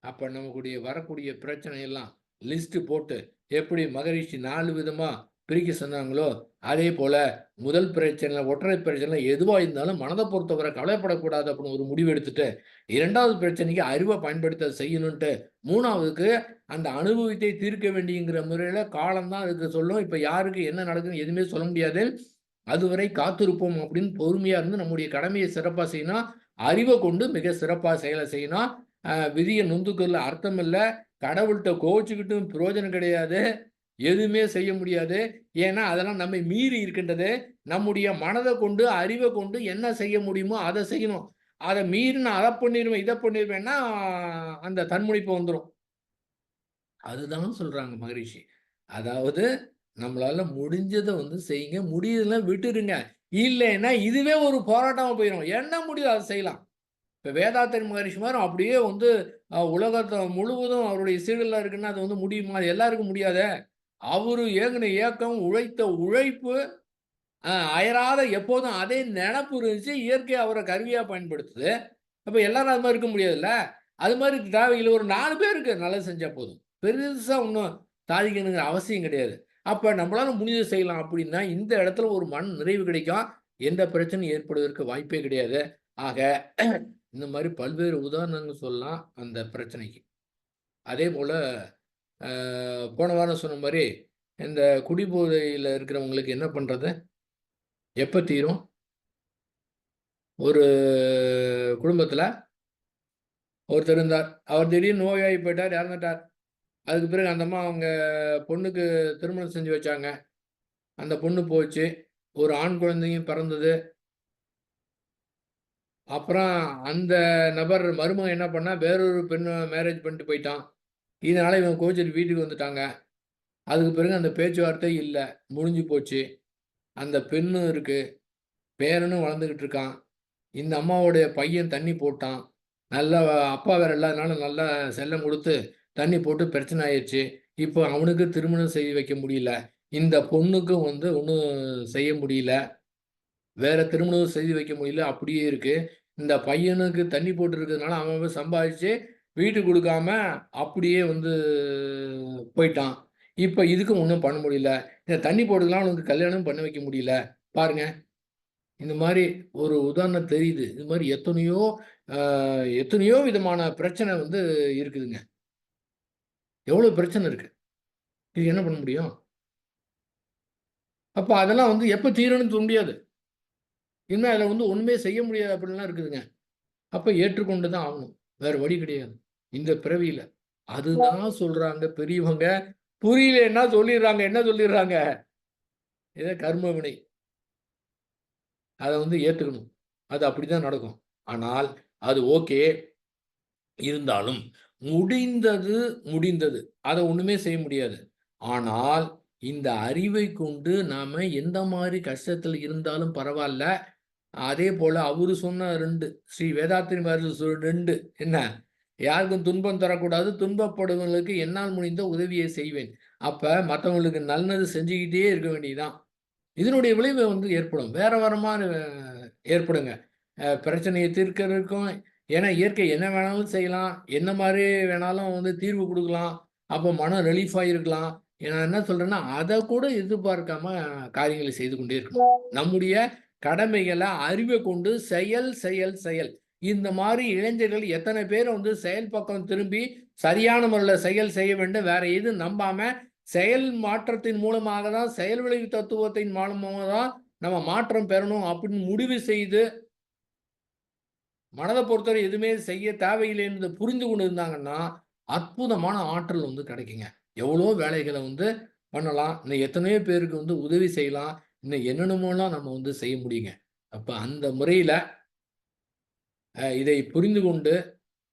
அப்ப நமக்குடைய வரக்கூடிய பிரச்சனை எல்லாம் லிஸ்ட் போட்டு எப்படி மகரிஷி 4 விதமா பிரிக்க சொன்னாங்களோ, அதேபோல முதல் பிரச்சனை, ஒற்றை பிரச்சனை எதுவா இருந்தாலும் மனத பொறுத்தவரை கவலைப்படக்கூடாது அப்படின்னு ஒரு முடிவு எடுத்துட்டு, 2வது பிரச்சனைக்கு அறிவ பயன்படுத்த செய்யணுன்ட்டு, 3வதுக்கு அந்த அனுபவத்தை தீர்க்க வேண்டியங்கிற முறையில காலம் தான் அதுக்கு சொல்லும். இப்ப யாருக்கு என்ன நடக்குதுன்னு எதுவுமே சொல்ல முடியாது. அதுவரை காத்திருப்போம் அப்படின்னு பொறுமையா இருந்து நம்முடைய கடமையை சிறப்பா செய்யணும். அறிவ கொண்டு மிக சிறப்பா செயல செய்யணும். விதிய நொந்துக்கிறதுல அர்த்தம் இல்ல. கடவுள்ட்ட கோவிச்சுக்கிட்டும் பிரயோஜனம் கிடையாது. எதுவுமே செய்ய முடியாது. ஏன்னா, அதெல்லாம் நம்மை மீறி இருக்கின்றது. நம்முடைய மனத கொண்டு, அறிவ கொண்டு என்ன செய்ய முடியுமோ அத செய்யணும். அத மீறி நான் அத பண்ணிருவேன், இத பண்ணிருவேன்னா, அந்த தன்முனைப்பு வந்துரும். அதுதான் சொல்றாங்க மகரிஷி. அதாவது நம்மளால முடிஞ்சத செய்யுங்க. முடியலன்னா விட்டுடுங்க. இல்லைன்னா இதுவே ஒரு போராட்டமா போயிரும். என்ன முடியுதோ அத செய்யலாம். இப்ப வேதாத்திரி மகரிஷி மாரி அப்படியே உலகத்த முழுவதும் அவருடைய சீடெல்லாம் இருக்குன்னா, அது முடியுமா? அது எல்லாருக்கும் முடியாதே. அவரு ஏங்குன ஏக்கம், உழைத்த உழைப்பு, அயராத எப்போதும் அதே நெனப்பு இருந்துச்சு. இயற்கை அவர கருவியா பயன்படுத்துது. அப்ப எல்லாரும் அது மாரி இருக்க முடியாதுல்ல. அது மாரி தேவையில்ல. ஒரு 4 பேருக்கு நல்லது செஞ்சா போதும். பெருசா ஒண்ணும் சாதிக்கணுங்கிற அவசியம் கிடையாது. அப்ப நம்மளால முடிஞ்சத செய்யலாம் அப்படின்னா, இந்த இடத்துல ஒரு மன நிறைவு கிடைக்கும். எந்த பிரச்சனையும் ஏற்படுவதற்கு வாய்ப்பே கிடையாது. ஆக இந்த மாரி பல்வேறு உதாரணங்கள் சொல்லலாம் அந்த பிரச்சனைக்கு. அதேபோல அ போன வாரம் சொன்ன மாரி, இந்த குடிபோதையில இருக்கிறவங்களுக்கு என்ன பண்றது? எப்ப தீரும்? ஒரு குடும்பத்தில ஒருத்தர் இருந்தார். அவர் திடீர்னு நோயாகி போயிட்டார், இறந்துட்டார். அதுக்கு பிறகு அந்த அம்மா அவங்க பொண்ணுக்கு திருமணம் செஞ்சு வச்சாங்க. அந்த பொண்ணு போச்சு. ஒரு ஆண் குழந்தையும் பிறந்தது. அப்புறம் அந்த நபர் மருமகன் என்ன பண்ணா, வேறொரு பெண்ண மேரேஜ் பண்ணிட்டு போயிட்டான். இதனால இவங்க கோச்சிட்டு வீட்டுக்கு வந்துட்டாங்க. அதுக்கு பிறகு அந்த பேச்சுவார்த்தை இல்ல. முடிஞ்சு போச்சு. அந்த பெண்ணும் இருக்கு. பேரனும் வளர்ந்துகிட்டு இருக்கான். இந்த அம்மாவுடைய பையன் தண்ணி போட்டான். நல்லா அப்பா வேற இல்லாதனால நல்லா செல்லம் குடுத்து, தண்ணி போட்டு பிரச்சனை ஆயிருச்சு. இப்போ அவனுக்கு திருமணம் செய்து வைக்க முடியல. இந்த பொண்ணுக்கும் வந்து ஒண்ணும் செய்ய முடியல. வேற திருமணம் செய்து வைக்க முடியல. அப்படியே இருக்கு. இந்த பையனுக்கு தண்ணி போட்டு இருக்கிறதுனால அவன் சம்பாதிச்சு வீட்டுக்கு குடுக்காம அப்படியே வந்து போயிட்டான். இப்ப இதுக்கும் ஒண்ணும் பண்ண முடியல. இந்த தண்ணி போட்டதுனால அவனுக்கு கல்யாணம் பண்ண வைக்க முடியல. பாருங்க. இந்த மாரி ஒரு உதாரணம் தெரியுது. இது மாரி அ எத்தனையோ விதமான பிரச்சனை வந்து இருக்குதுங்க. எவ்வளோ பிரச்சனை இருக்கு. இது என்ன பண்ண முடியும்? அப்ப அதெல்லாம் வந்து எப்ப தீரும்னு சொல்ல முடியாது. இனிமே அதில வந்து ஒண்ணுமே செய்ய முடியாது அப்படின்லாம் இருக்குதுங்க. அப்ப ஏற்றுக்கொண்டு தான் ஆகணும். வேற வழி கிடையாது. இந்த பிறவியில. அதுதான் சொல்றாங்க பெரியவங்க. புரியலன்னா சொல்லிர்றாங்க. என்ன சொல்லிர்றாங்க? இத கர்ம வினை. அத வந்து ஏத்துக்கணும். அது அப்படிதான் நடக்கும். ஆனால் அது ஓகே. இருந்தாலும் முடிந்தது, முடிந்தது. அத ஒண்ணுமே செய்ய முடியாது. ஆனால் இந்த அறிவை கொண்டு நாம எந்த மாரி கஷ்டத்துல இருந்தாலும் பரவால்ல. அதேபோல அவரு சொன்ன 2 ஸ்ரீ வேதாத்திரி மகரிஷி 2 என்ன? யாருக்கும் துன்பம் தரக்கூடாது. துன்பப்படுபவர்களுக்கு என்னால் முடிந்த உதவியை செய்வேன். அப்ப மத்தவங்களுக்கு நல்லது செஞ்சுக்கிட்டே இருக்க வேண்டியது தான். இதனுடைய விளைவு வந்து ஏற்படும். வேற வேற மாரி ஏற்படுங்க. பிரச்சனைய தீர்க்கிறதுக்கும் ஏன்னா இயற்கை என்ன வேணாலும் செய்யலாம். என்ன மாரி வேணாலும் வந்து தீர்வு குடுக்கலாம். அப்போ மனம் ரிலீஃபா இருக்கலாம். நான் என்ன சொல்றேன்னா, அத கூட எதிர்பார்க்காம காரியங்களை செய்து கொண்டே இருக்கணும். நம்முடைய கடமைகள அறிவ கொண்டு செயல், செயல், செயல். இந்த மாரி இளைஞர்கள் எத்தன பேர் வந்து செயல் பக்கம் திரும்பி சரியான முறையில செயல் செய்ய வேண்டும். வேற எதுவும் நம்பாம செயல் மாற்றத்தின் மூலமாக தான் செயல் விளைவு தத்துவத்தின் மூலமாக தான் நம்ம மாற்றம் பெறணும் அப்படின்னு முடிவு செய்து மனத பொறுத்தவரை எதுவுமே செய்ய தேவையில்லைன்றத புரிந்து கொண்டு இருந்தாங்கன்னா, அற்புதமான ஆற்றல் வந்து கிடைக்குங்க. எவ்வளோ வேலைகள வந்து பண்ணலாம். இன்னும் எத்தனையோ பேருக்கு வந்து உதவி செய்யலாம். இன்னும் என்னென்னமோலாம் நம்ம வந்து செய்ய முடியுங்க. அப்ப அந்த முறையில இதை புரிந்து கொண்டு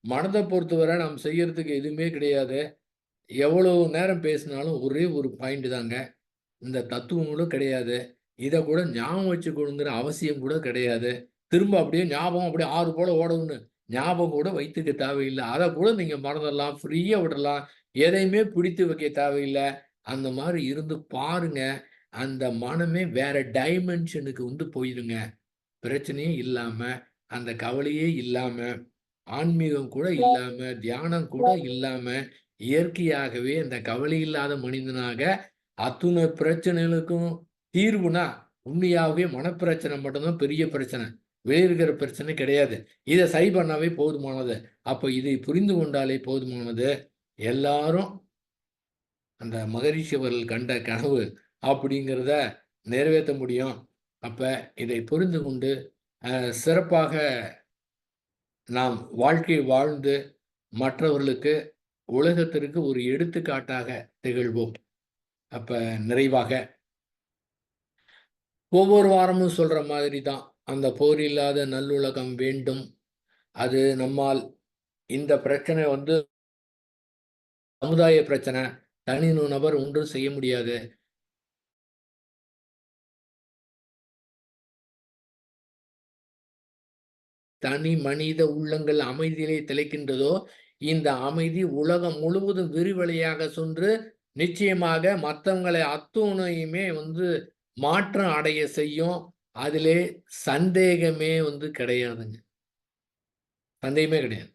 மனத பொறுத்தவரை நாம் செய்யறதுக்கு எதுவுமே கிடையாது. எவ்வளவு நேரம் பேசினாலும் ஒரே ஒரு பாயிண்ட் தாங்க. இந்த தத்துவங்களும் கிடையாது. இத கூட ஞாபகம் வச்சுக்கணுங்கிற அவசியம் கூட கிடையாது. திரும்ப அப்படியே ஞாபகம் அப்படியே ஆறு போல ஓடும்ன்னு, ஞாபகம் கூட வைத்துக்க தேவையில்ல. அத கூட நீங்க மறந்துடலாம். ஃப்ரீயா விடலாம். எதையுமே பிடித்து வைக்க தேவையில்ல. அந்த மாரி இருந்து பாருங்க. அந்த மனமே வேற டைமென்ஷனுக்கு வந்து போயிருங்க. பிரச்சனையே இல்லாம, அந்த கவலையே இல்லாம, ஆன்மீகம் கூட இல்லாம, தியானம் கூட இல்லாம, இயற்கையாகவே அந்த கவலை இல்லாத மனிதனாக அத்துணை பிரச்சனைகளுக்கும் தீர்வுனா, உண்மையாவே மனப்பிரச்சனை மட்டும் தான் பெரிய பிரச்சனை. வெளிய இருக்கிற பிரச்சனை கிடையாது. இத சரி பண்ணாவே போதுமானது. அப்ப இதை புரிந்து கொண்டாலே போதுமானது. எல்லாரும் அந்த மகரிஷி அவர்கள் கண்ட கனவு அப்படிங்கிறத நிறைவேத்த முடியும். அப்ப இதை புரிந்து கொண்டு, சிறப்பாக நாம் வாழ்க்கை வாழ்ந்து மற்றவர்களுக்கு, உலகத்திற்கு ஒரு எடுத்துக்காட்டாக திகழ்வோம். அப்ப நிறைவாக ஒவ்வொரு வாரமும் சொல்ற மாதிரி தான். அந்த போர் இல்லாத நல்லுலகம் வேண்டும். அது நம்மால் இந்த பிரச்சனை வந்து சமுதாய பிரச்சனை. தனி நபர் ஒன்றும் செய்ய முடியாது. தனி மனித உள்ளங்கள் அமைதியிலே திளைக்கின்றதோ, இந்த அமைதி உலகம் முழுவதும் விரிவலையாக சென்று, நிச்சயமாக மத்தவங்களை அத்துணையுமே வந்து மாற்றம் அடைய செய்யும். அதிலே சந்தேகமே வந்து கிடையாதுங்க. சந்தேகமே கிடையாது.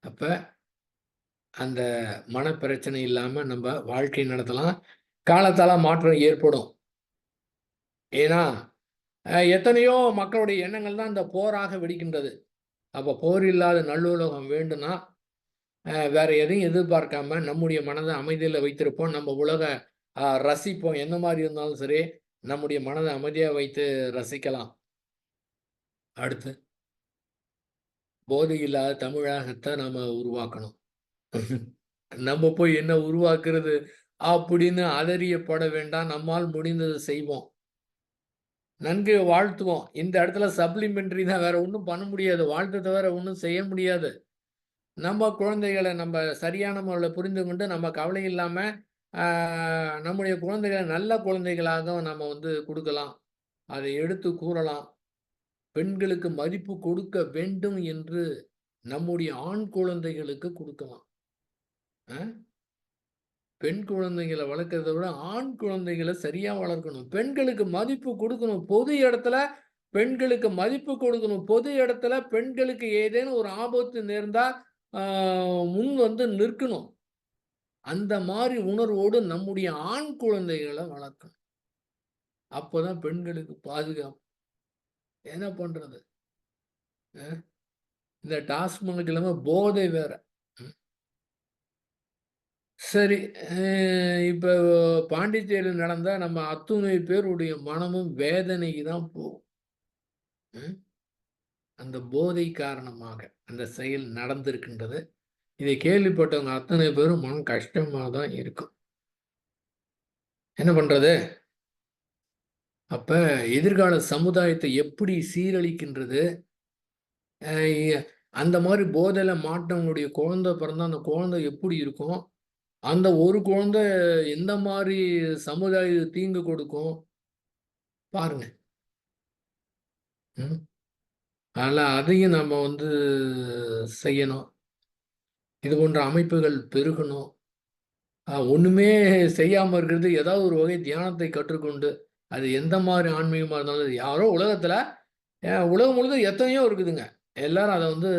அப்ப அந்த மனப்பிரச்சனை இல்லாம நம்ப வாழ்க்கை நடத்தலாம். காலத்தால மாற்றம் ஏற்படும். ஏன்னா, எத்தனையோ மக்களுடைய எண்ணங்கள் தான் இந்த போராக வெடிக்கின்றது. அப்ப போர் இல்லாத நல்லுலகம் வேண்டும்னா, வேற எதையும் எதிர்பார்க்காம நம்முடைய மனத அமைதியில வைத்திருப்போம். நம்ம உலக ரசிப்போம். எந்த மாரி இருந்தாலும் சரி, நம்முடைய மனத அமைதியா வைத்து ரசிக்கலாம். அடுத்து, போதை இல்லாத தமிழகத்த நாம உருவாக்கணும். நம்ம போய் என்ன உருவாக்குறது? அப்படின்னு அதரியப்பட வேண்டாம். நம்மால் முடிந்தத செய்வோம். நன்கு வாழ்த்துவோம். இந்த இடத்துல சப்ளிமெண்டரி தான். வேற ஒண்ணும் பண்ண முடியாது. வாழ்த்த தவிர ஒண்ணும் செய்ய முடியாது. நம்ம குழந்தைகள நம்ப சரியான முறையில புரிந்து கொண்டு, நம்ம கவலை இல்லாம, ஆ நம்முடைய குழந்தைகள நல்ல குழந்தைகளாக நம்ம வந்து குடுக்கலாம். அதை எடுத்து கூறலாம். பெண்களுக்கு மதிப்பு கொடுக்க வேண்டும் என்று நம்முடைய ஆண் குழந்தைகளுக்கு குடுக்கலாம். அ பெண் குழந்தைகளை வளர்க்கறத விட ஆண் குழந்தைகளை சரியா வளர்க்கணும். பெண்களுக்கு மதிப்பு கொடுக்கணும். பொது இடத்துல பெண்களுக்கு மதிப்பு கொடுக்கணும். பொது இடத்துல பெண்களுக்கு ஏதேனும் ஒரு ஆபத்து நேர்ந்தா முன் வந்து நிற்கணும். அந்த மாரி உணர்வோடு நம்முடைய ஆண் குழந்தைகளை வளர்க்கணும். அப்பதான் பெண்களுக்கு பாதுகாப்பு. என்ன பண்றது? இந்த டாஸ்மாக் இல்லாம போதை வேற. சரி. இப்ப பாண்டிச்சேரியில நடந்தா நம்ம அத்துணை பேருடைய மனமும் வேதனைக்கு தான் போகும். அந்த போதை காரணமாக அந்த செயல் நடந்திருக்கின்றது. இதை கேள்விப்பட்டவங்க அத்தனை பேரும் மனம் கஷ்டமா தான் இருக்கும். என்ன பண்றது? அப்ப எதிர்கால சமுதாயத்தை எப்படி சீரழிக்கின்றது? அந்த மாரி போதையில மாட்டினவங்களுடைய குழந்தை பிறந்தா, அந்த குழந்தை எப்படி இருக்கும்? அந்த ஒரு குழந்தை எந்த மாரி சமுதாய தீங்கு கொடுக்கும்? பாருங்க. ம். அதனால அதையும் நம்ம வந்து செய்யணும். இது போன்ற அமைப்புகள் பெருகணும். ஒண்ணுமே செய்யாம இருக்கிறது, ஏதாவது ஒரு வகை தியானத்தை கற்றுக்கொண்டு, அது எந்த மாரி ஆன்மீகமா இருந்தாலும், யாரோ உலகத்துல உலகம் முழுதும் எத்தனையோ இருக்குதுங்க. எல்லாரும் அத வந்து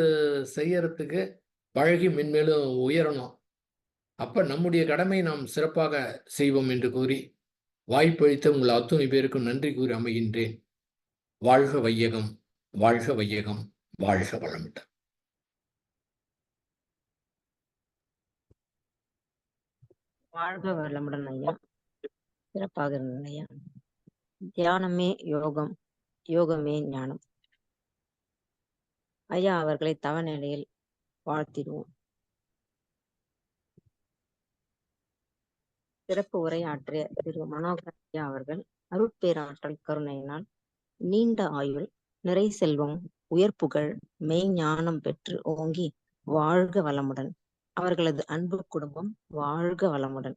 செய்யறதுக்கு பழகி மென்மேலும் உயரணும். அப்ப நம்முடைய கடமையை நாம் சிறப்பாக செய்வோம் என்று கூறி, வாய்ப்பளித்த உங்கள் அத்துணை பேருக்கும் நன்றி கூறி அமைகின்றேன். வாழ்க வையகம்! வாழ்க வையகம்! வாழ்க வளமுடன்! வாழ்க வளமுடன் ஐயா. சிறப்பாக இருந்தது ஐயா. தியானமே யோகம், யோகமே ஞானம். ஐயா அவர்களை தவநிலையில் வாழ்த்திடுவோம். சிறப்பு உரையாற்றிய திரு மனோகர் ஐயா அவர்கள் அருட்பேராற்றல் கருணையினால் நீண்ட ஆயுள், நிறை செல்வம், உயர்ப்புகள், மெய்ஞானம் பெற்று ஓங்கி வாழ்க வளமுடன். அவர்களது அன்பு குடும்பம் வாழ்க வளமுடன்.